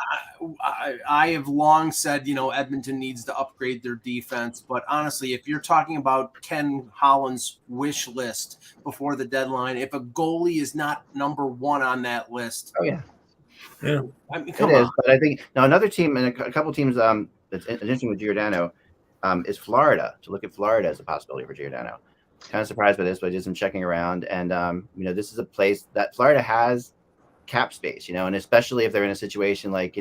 I have long said, Edmonton needs to upgrade their defense. But honestly, if you're talking about Ken Holland's wish list before the deadline, if a goalie is not number one on that list, oh yeah, I mean, come it on. is. But I think now another team and a couple teams that's interesting with Giordano is Florida. To look at Florida as a possibility for Giordano. Kind of surprised by this, but I did some checking around, and this is a place that Florida has cap space, and especially if they're in a situation like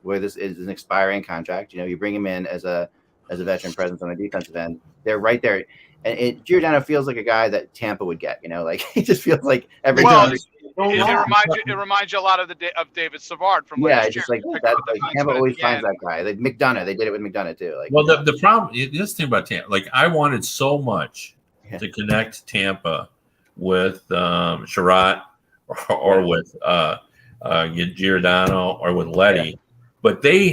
where this is an expiring contract, you bring him in as a veteran presence on the defensive end, they're right there, and Giordano feels like a guy that Tampa would get, like he just feels like every time. It reminds you a lot of David Savard from last year. Just like that. Tampa always finds that guy. Like McDonough, they did it with McDonough too. Like, well, the problem, this thing about Tampa, like I wanted so much to connect Tampa with Sherratt or with Giordano or with Leddy, but they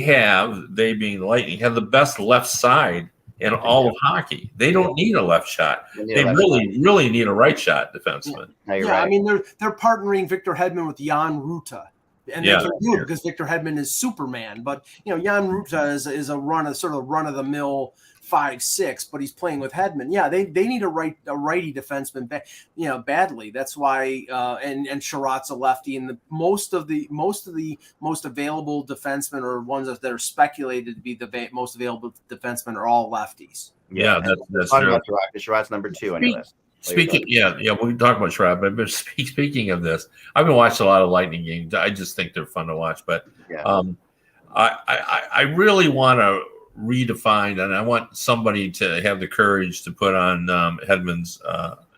being the Lightning, have the best left side in all of hockey. They don't need a left shot. They really need a right shot defenseman. Right. I mean they're partnering Victor Hedman with Jan Ruta. And they can do it because Victor Hedman is Superman. But Jan Ruta is a run of the mill 5'6", but he's playing with Hedman. Yeah, they need a righty defenseman, badly. That's why and Sherratt's a lefty, and most of the most available defensemen or ones that are speculated to be the most available defensemen are all lefties. Yeah, that's true. Sherratt's number 2 on your list. Speaking, we can talk about Sherratt, but speaking of this, I've been watching a lot of Lightning games. I just think they're fun to watch, but I really want to redefine, and I want somebody to have the courage to put on Hedman's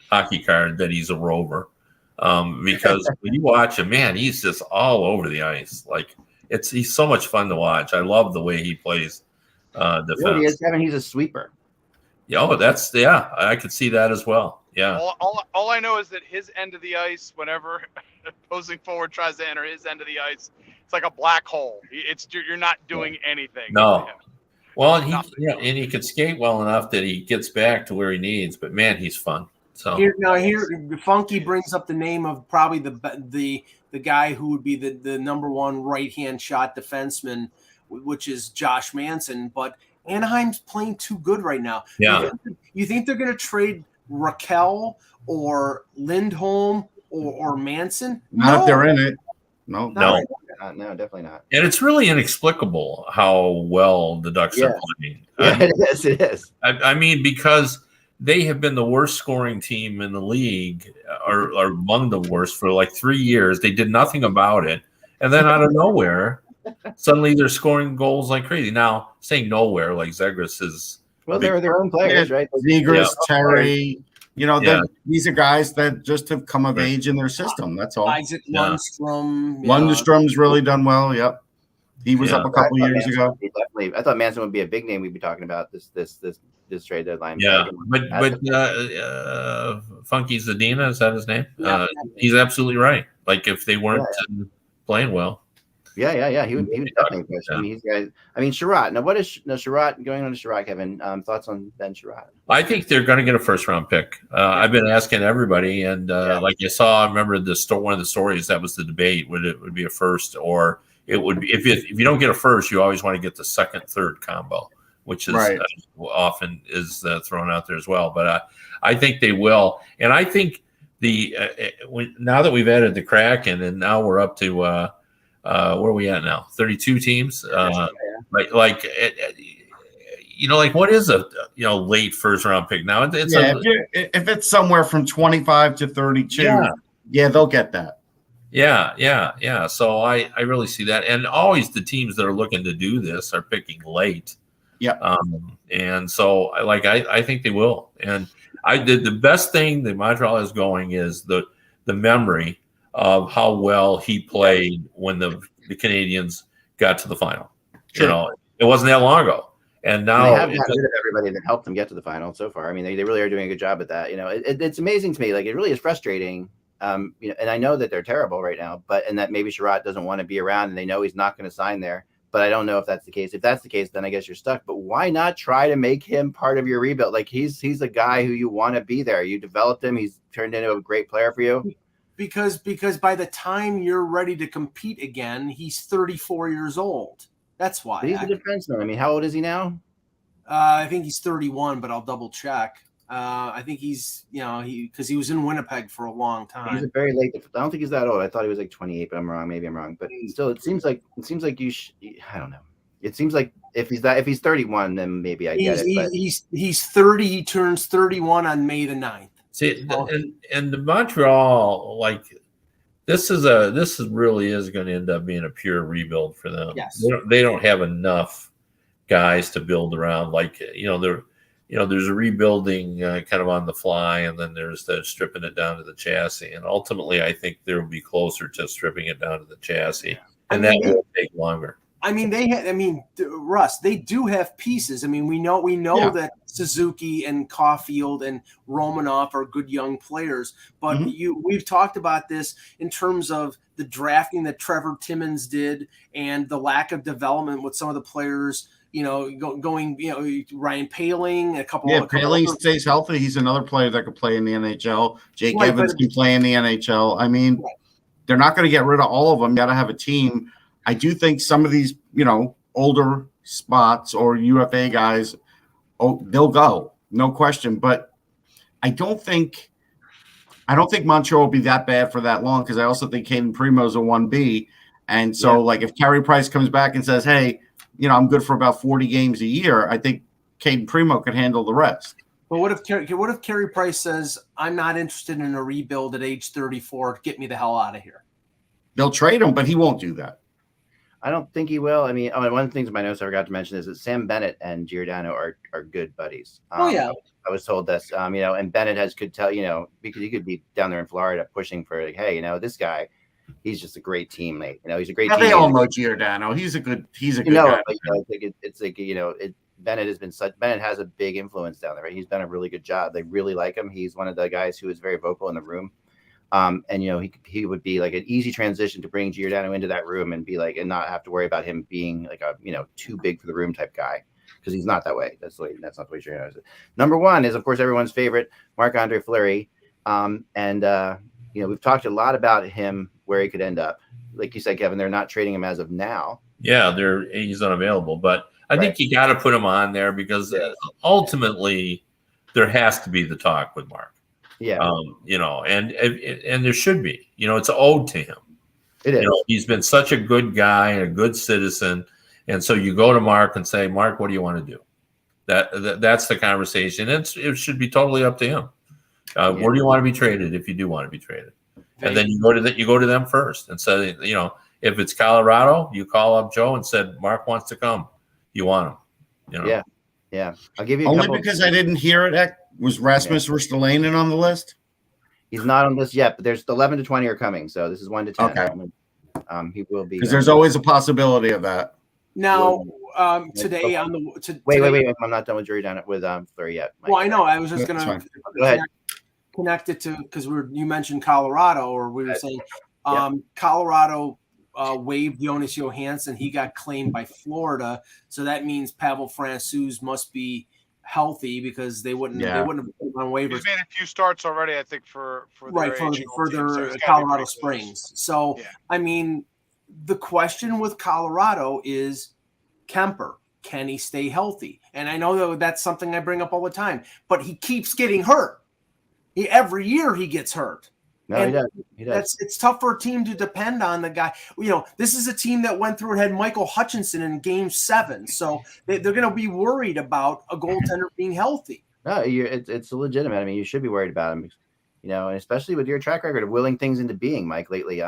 hockey card that he's a rover, because when you watch him, man, he's just all over the ice. Like he's so much fun to watch. I love the way he plays defense. Really is, Kevin. He's a sweeper. I could see that as well. Yeah. All I know is that his end of the ice, whenever opposing forward tries to enter his end of the ice, it's like a black hole. You're not doing anything. No. Well, and he can skate well enough that he gets back to where he needs. But man, he's fun. So here Funky brings up the name of probably the guy who would be the number one right hand shot defenseman, which is Josh Manson. But Anaheim's playing too good right now. Yeah. You think they're going to trade Raquel or Lindholm or Manson? Not if they're in it. No, definitely not. And it's really inexplicable how well the Ducks are playing. It is. I mean, because they have been the worst scoring team in the league, or among the worst for like 3 years. They did nothing about it, and then out of nowhere, suddenly they're scoring goals like crazy. Now, saying nowhere, like Zegras is. Well, they're their own players, right? Zegras, Terry. These are guys that just have come of age in their system. That's all. Isaac Lundstrom. Lundstrom's really done well. Yep. He was up a couple years ago. I thought Manson would be a big name we'd be talking about this trade deadline. Yeah, but Funky Zadina, is that his name? Yeah. He's absolutely right. Like if they weren't playing well. Yeah. He would definitely push. I mean, Sherratt. Now, what is Sherratt going on to Sherratt, Kevin? Thoughts on Ben Sherratt? I think they're going to get a first round pick. I've been asking everybody, and like you saw, I remember one of the stories that was the debate: would it be a first, or it would be if you don't get a first, you always want to get the second, third combo, which is often is thrown out there as well. But I think they will, and I think now that we've added the Kraken, and now we're up to. Where are we at now? 32 teams. Like what is a late first round pick now? If it's somewhere from 25 to 32, they'll get that. Yeah. So I really see that, and always the teams that are looking to do this are picking late. Yeah. And so I think they will. And I did the best thing that Montreal is going is the memory of how well he played when the Canadians got to the final. Sure. You know, it wasn't that long ago. And now they have gotten rid of everybody that helped them get to the final so far. I mean, they really are doing a good job at that. You know, it's amazing to me. Like, it really is frustrating. You know, and I know that they're terrible right now, and that maybe Sherratt doesn't want to be around, and they know he's not going to sign there. But I don't know if that's the case. If that's the case, then I guess you're stuck. But why not try to make him part of your rebuild? Like, he's a guy who you want to be there. You developed him. He's turned into a great player for you. Because by the time you're ready to compete again, he's 34 years old. That's why. But he's a defenseman. I mean, how old is he now? I think he's 31, but I'll double check. I think he's, because he was in Winnipeg for a long time. He's a very late. I don't think he's that old. I thought he was like 28, but I'm wrong. Maybe I'm wrong. But still, it seems like I don't know. It seems like if he's 31, then maybe I get it. But he's 30. He turns 31 on May the 9th. See, and the Montreal, like, this really is going to end up being a pure rebuild for them. Yes. They don't have enough guys to build around. Like, there's a rebuilding kind of on the fly, and then there's the stripping it down to the chassis. And ultimately, I think they'll be closer to stripping it down to the chassis, and that will take longer. I mean, Russ, they do have pieces. I mean, we know that Suzuki and Caulfield and Romanoff are good young players, but we've talked about this in terms of the drafting that Trevor Timmons did and the lack of development with some of the players. Going, Ryan Paling, a couple. Paling stays healthy. He's another player that could play in the NHL. Jake Evans can play in the NHL. I mean, they're not going to get rid of all of them. You got to have a team. I do think some of these, older spots or UFA guys, they'll go, no question. But I don't think Montreal will be that bad for that long, because I also think Caden Primo's a 1B. And so, if Carey Price comes back and says, hey, I'm good for about 40 games a year, I think Caden Primo could handle the rest. But what if Carey Price says, I'm not interested in a rebuild at age 34, get me the hell out of here? They'll trade him, but he won't do that. I don't think he will. I mean, one of the things in my notes I forgot to mention is that Sam Bennett and Giordano are good buddies. I was told this, and Bennett could tell, because he could be down there in Florida pushing for, like, hey, this guy, he's just a great teammate. He's a great teammate. They all know Giordano. He's a good guy. Bennett has a big influence down there, right? He's done a really good job. They really like him. He's one of the guys who is very vocal in the room. He would be like an easy transition to bring Giordano into that room and be like, and not have to worry about him being like a, too big for the room type guy, because he's not that way. That's not the way Giordano is. Number one is, of course, everyone's favorite, Marc-Andre Fleury. We've talked a lot about him, where he could end up. Like you said, Kevin, they're not trading him as of now. Yeah, he's unavailable, but I think you got to put him on there, because ultimately there has to be the talk with Mark. Yeah. And there should be, it's owed to him. It is. He's been such a good guy and a good citizen. And so you go to Mark and say, Mark, what do you want to do? That's the conversation. It should be totally up to him. Where do you want to be traded if you do want to be traded? And then you go to them first and say, if it's Colorado, you call up Joe and said, Mark wants to come. You want him. Yeah. I'll give you only because I didn't hear it. Was Rasmus Ristolainen on the list? He's not on this yet, but there's 11 to 20 are coming. So this is 1 to 10. Okay. He will be, because there's always a possibility of that. Now, today on the wait. I'm not done with Giordano with Fleury yet. Mike. Well, I know. I was just going to go ahead. Connect it to, because you mentioned Colorado, or we were saying Colorado waived Jonas Johansson. He got claimed by Florida, so that means Pavel Francouz must be healthy, because they wouldn't have put him on waivers. He's made a few starts already, I think, for their Colorado Springs. So I mean, the question with Colorado is Kemper. Can he stay healthy? And I know that's something I bring up all the time, but he keeps getting hurt. Every year he gets hurt. No, he does. It's tough for a team to depend on the guy. This is a team that went through and had Michael Hutchinson in Game 7, so they're going to be worried about a goaltender being healthy. No, it's legitimate. I mean, you should be worried about him. and especially with your track record of willing things into being, Mike, lately.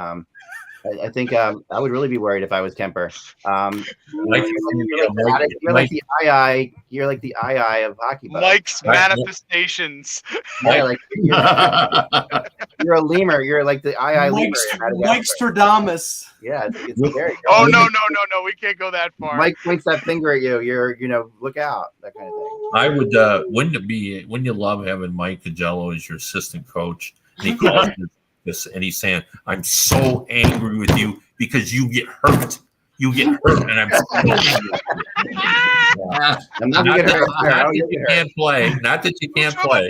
I think I would really be worried if I was Kemper. Mike, You're like the ii. You're like the ii of hockey. Mike's manifestations. Yeah, like you're a lemur. You're like the ii lemur. Mike Stradamus. Yeah, it's very. Oh no! We can't go that far. Mike points that finger at you. You're, look out, that kind of thing. I would. Wouldn't you love having Mike Cagello as your assistant coach? And he calls this, and he's saying, "I'm so angry with you because you get hurt. You get hurt, and I'm so angry with you." Not that you can't play. Not that you can't play.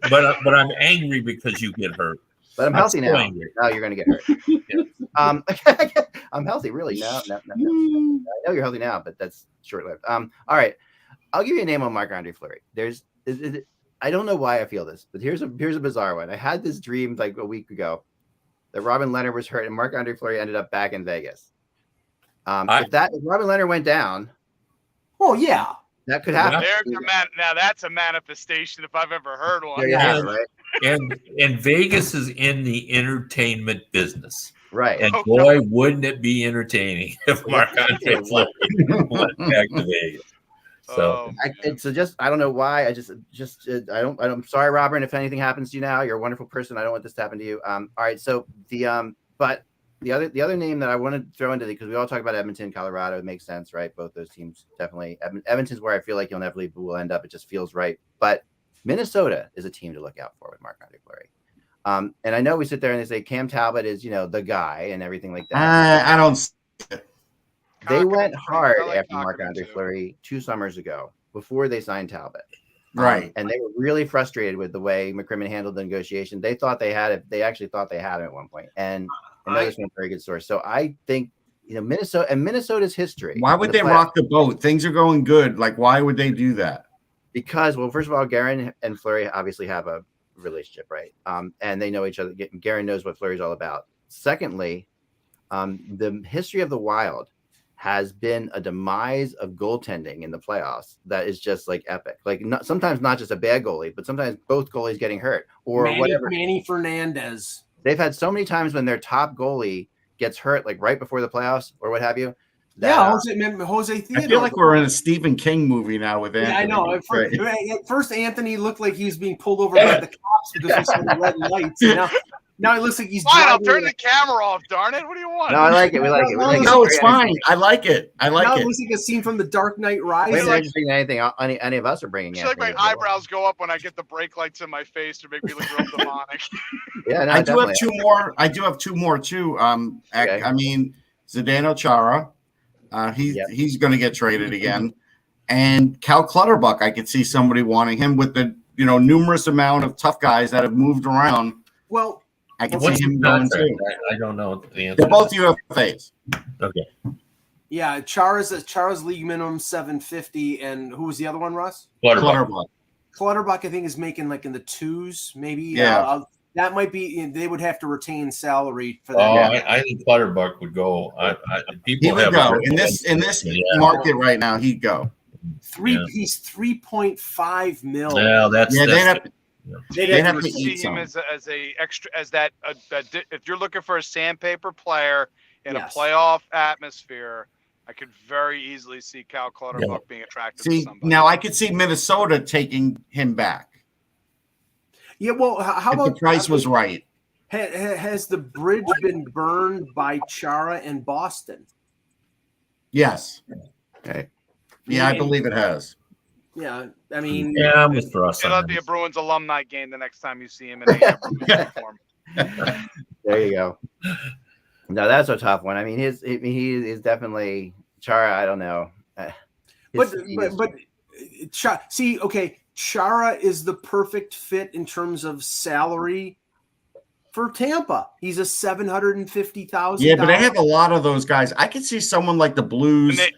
But I'm angry because you get hurt. But I'm healthy now. Now you're going to get hurt. Yeah. I'm healthy, really. No. I know you're healthy now, but that's short-lived. All right. I'll give you a name on Marc-Andre Fleury. I don't know why I feel this, but here's a bizarre one. I had this dream like a week ago that Robin Leonard was hurt and Marc-Andre Fleury ended up back in Vegas. If Robin Leonard went down, oh yeah, that could happen. Now that's a manifestation if I've ever heard one. Yeah, right. And Vegas is in the entertainment business. Right. And boy, wouldn't it be entertaining if Marc-Andre Fleury went back to Vegas. So, I don't know why. I'm sorry, Robin, if anything happens to you now. You're a wonderful person. I don't want this to happen to you. All right. So but the other name that I want to throw into because we all talk about Edmonton, Colorado. It makes sense, right? Both those teams definitely. Edmonton's where I feel like you'll never leave, but we'll end up. It just feels right. But Minnesota is a team to look out for with Marc-Andre Fleury. And I know we sit there and they say Cam Talbot is, the guy and everything like that. I don't. They went hard after Marc-Andre Fleury 2 summers ago before they signed Talbot. Right. And they were really frustrated with the way McCrimmon handled the negotiation. They thought they had it. They actually thought they had it at one point. And I know this one's a very good source. So I think, Minnesota's history. Why would they rock the boat? Things are going good. Like, why would they do that? Because, well, first of all, Guerin and Fleury obviously have a relationship, right? And they know each other. Guerin knows what Fleury's all about. Secondly, the history of the Wild has been a demise of goaltending in the playoffs that is just like epic. Like sometimes not just a bad goalie, but sometimes both goalies getting hurt or whatever. Manny Fernandez. They've had so many times when their top goalie gets hurt, like right before the playoffs or what have you. Jose Theodore. I feel like we're in a Stephen King movie now with Anthony. Yeah, I know. At first, Anthony looked like he was being pulled over by the cops because he saw the red lights. Now it looks like he's fine. I'll turn the camera off. Darn it! What do you want? No, I like it. We like it. No, it's fine. I like it. Now it looks like a scene from The Dark Knight Rises. Wait, anything any of us are bringing in. Like my eyebrows go up when I get the brake lights in my face to make me look real demonic. Yeah, no, I do have 2 more. I do have 2 more too. Okay. I mean, Zdeno Chara. He's going to get traded again, and Cal Clutterbuck. I could see somebody wanting him with the numerous amount of tough guys that have moved around. Well, I can see him going too. I don't know the answer. They're both UFAs. Okay. Yeah, Chara's league minimum $750, and who was the other one, Russ? Clutterbuck. Clutterbuck, I think, is making like in the 2s, maybe. Yeah. That might be. They would have to retain salary for Oh, that. I think Clutterbuck would go. He would go in this market right now. He'd go. He's $3.5 million. Well, they'd have to see eat him some. as that if you're looking for a sandpaper player in a playoff atmosphere, I could very easily see Cal Clutterbuck being attractive to somebody. Now I could see Minnesota taking him back. Yeah, well, how about the price was right? Has the bridge been burned by Chara and Boston? Yes. Okay. Yeah, I believe it has. Yeah, I mean, I'm with Russ. It'll be a Bruins alumni game the next time you see him in a Bruins uniform. There you go. No, that's a tough one. I mean, he is definitely Chara. I don't know. Chara is the perfect fit in terms of salary for Tampa. He's a $750,000. Yeah, but they have a lot of those guys. I could see someone like the Blues. And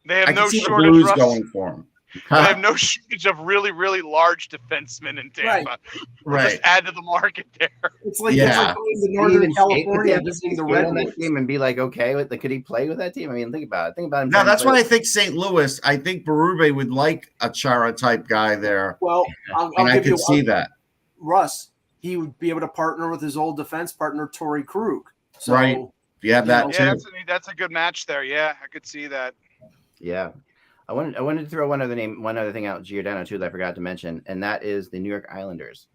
they have no shortage. The Blues going for him. They have no shortage of really, really large defensemen in Tampa. Right. Just add to the market there. It's like going to Northern California visiting the Red Wings team and be like, okay, could he play with that team? I mean, think about it. Think about him. No, that's why I think St. Louis. I think Berube would like a Chara type guy there. Well, I could see that. Russ, he would be able to partner with his old defense partner, Torrey Krug. So, right. You have that too. Yeah, that's a good match there. Yeah, I could see that. Yeah. I wanted to throw one other thing out, Giordano too, that I forgot to mention, and that is the New York Islanders.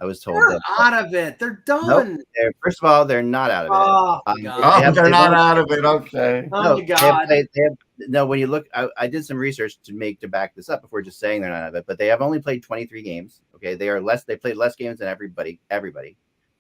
I was told they're out of it. They're done. Nope, first of all, they're not out of it. Oh, God. They're not out of it. Okay. Oh, my God. No, when you look, I did some research to back this up before just saying they're not out of it, but they have only played 23 games. Okay. They played less games than everybody.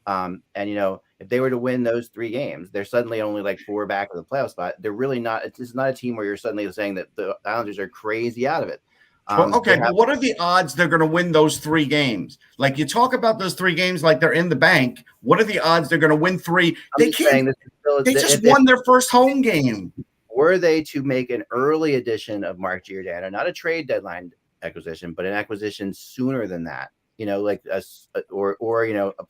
And if they were to win those 3 games, they're suddenly only like 4 back of the playoff spot. They're really not. It's not a team where you're suddenly saying that the Islanders are crazy out of it. But what are the odds they're going to win those 3 games? Like, you talk about those 3 games like they're in the bank. What are the odds they're going to win 3? They can't. They just won their first home game. Were they to make an early edition of Mark Giordano, not a trade deadline acquisition, but an acquisition sooner than that, like a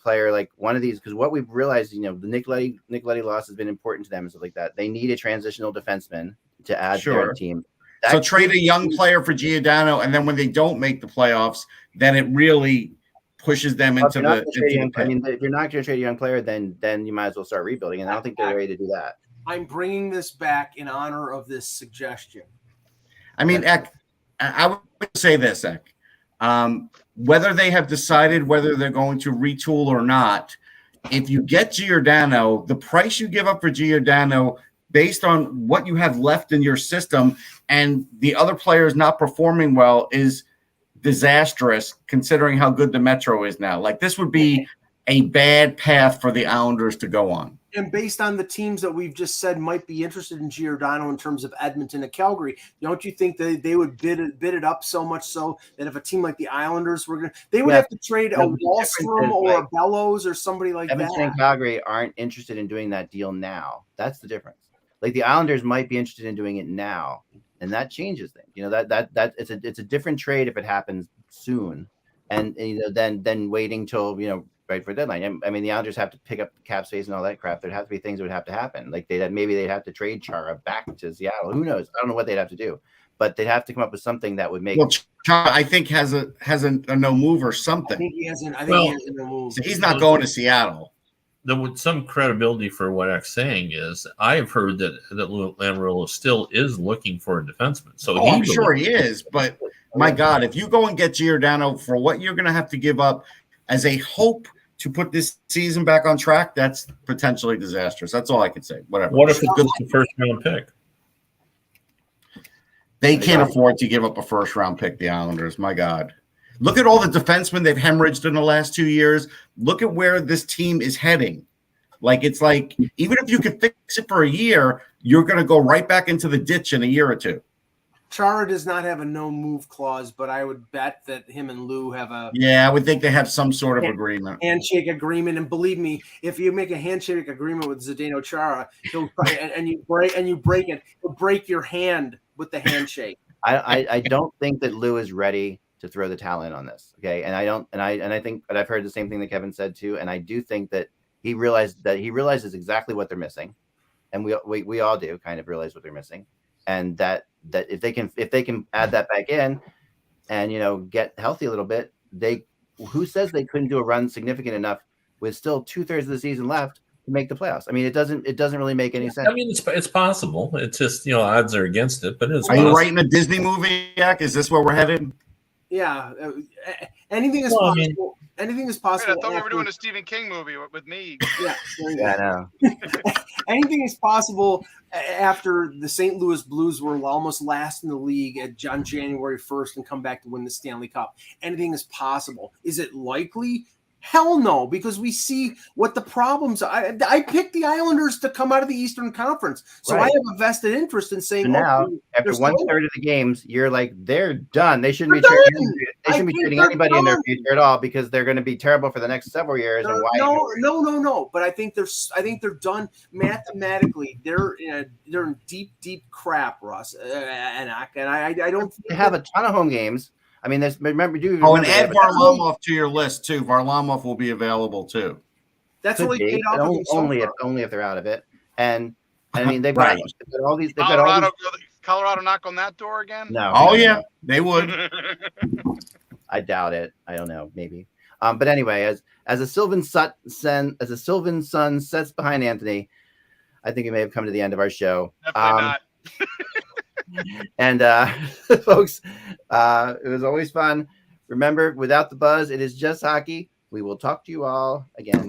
player like one of these, because what we've realized, the Nick Leddy loss has been important to them and stuff like that. They need a transitional defenseman to add to their team. So trade a young player for Giordano, and then when they don't make the playoffs, then it really pushes them into the. If you're not going to trade a young player, then you might as well start rebuilding, and I don't think they're ready to do that. I'm bringing this back in honor of this suggestion. I mean, Ek, I would say this, Ek. Whether they have decided whether they're going to retool or not, if you get Giordano, the price you give up for Giordano, based on what you have left in your system and the other players not performing well, is disastrous considering how good the Metro is now. Like, this would be a bad path for the Islanders to go on. And based on the teams that we've just said might be interested in Giordano in terms of Edmonton and Calgary, don't you think that they would bid it up so much so that if a team like the Islanders were going to – they would have to trade a Wallstrom or a Bellows or somebody like Edmonton that. and Calgary aren't interested in doing that deal now. That's the difference. Like, the Islanders might be interested in doing it now, and that changes things. That it's a different trade if it happens soon, and then waiting till right for a deadline. I mean, the Islanders have to pick up cap space and all that crap. There'd have to be things that would have to happen. Like, maybe they'd have to trade Chara back to Seattle. Who knows? I don't know what they'd have to do, but they'd have to come up with something that would make. Well, Chara, I think has a no move or something. I think he has a no move. So he's not going to Seattle. With some credibility for what X's saying is, I have heard that Lamoriello still is looking for a defenseman. So I'm sure he is, but my God, if you go and get Giordano for what you're going to have to give up as a hope to put this season back on track, that's potentially disastrous. That's all I can say. Whatever. What if it's the first round pick? They can't afford to give up a first round pick, the Islanders. My God. Look at all the defensemen they've hemorrhaged in the last 2 years. Look at where this team is heading. Like, it's like, even if you could fix it for a year, you're going to go right back into the ditch in a year or two. Chara does not have a no move clause, but I would bet that him and Lou have a I would think they have some sort of agreement. Handshake agreement. And believe me, if you make a handshake agreement with Zdeno Chara, he'll and you break it, he'll break your hand with the handshake. I don't think that Lou is ready to throw the talent on this. Okay. And I think, but I've heard the same thing that Kevin said too. And I do think that he realizes exactly what they're missing. And we all do kind of realize what they're missing. And that if they can add that back in and, get healthy a little bit, who says they couldn't do a run significant enough with still 2/3 of the season left to make the playoffs? I mean, it doesn't really make any sense. I mean, it's possible. It's just, odds are against it, but it's Are you writing a Disney movie, Yak? Is this where we're headed? Yeah, anything is possible. Anything is possible. I thought we were doing a Stephen King movie with me. Yeah, I know. Anything is possible after the St. Louis Blues were almost last in the league on January 1st and come back to win the Stanley Cup. Anything is possible. Is it likely? Hell no, because we see what the problems are. I picked the Islanders to come out of the Eastern Conference, so I have a vested interest in saying. So now, after 1/3 of the games, you're like, they're done. They shouldn't be trading anybody in their future at all because they're going to be terrible for the next several years. No. But I think they're done mathematically. They're in deep crap, Russ. And I don't. They have a ton of home games. I mean, remember and add Varlamov to your list too. Varlamov will be available too. That's only paid off only if they're out of it. And I mean, they've got all these. Colorado knock on that door again? No. Oh yeah, they would. I doubt it. I don't know. Maybe. But anyway, as a Sylvan Sun sets behind Anthony, I think we may have come to the end of our show. Definitely not. And folks, it was always fun. Remember, without the buzz, it is just hockey. We will talk to you all again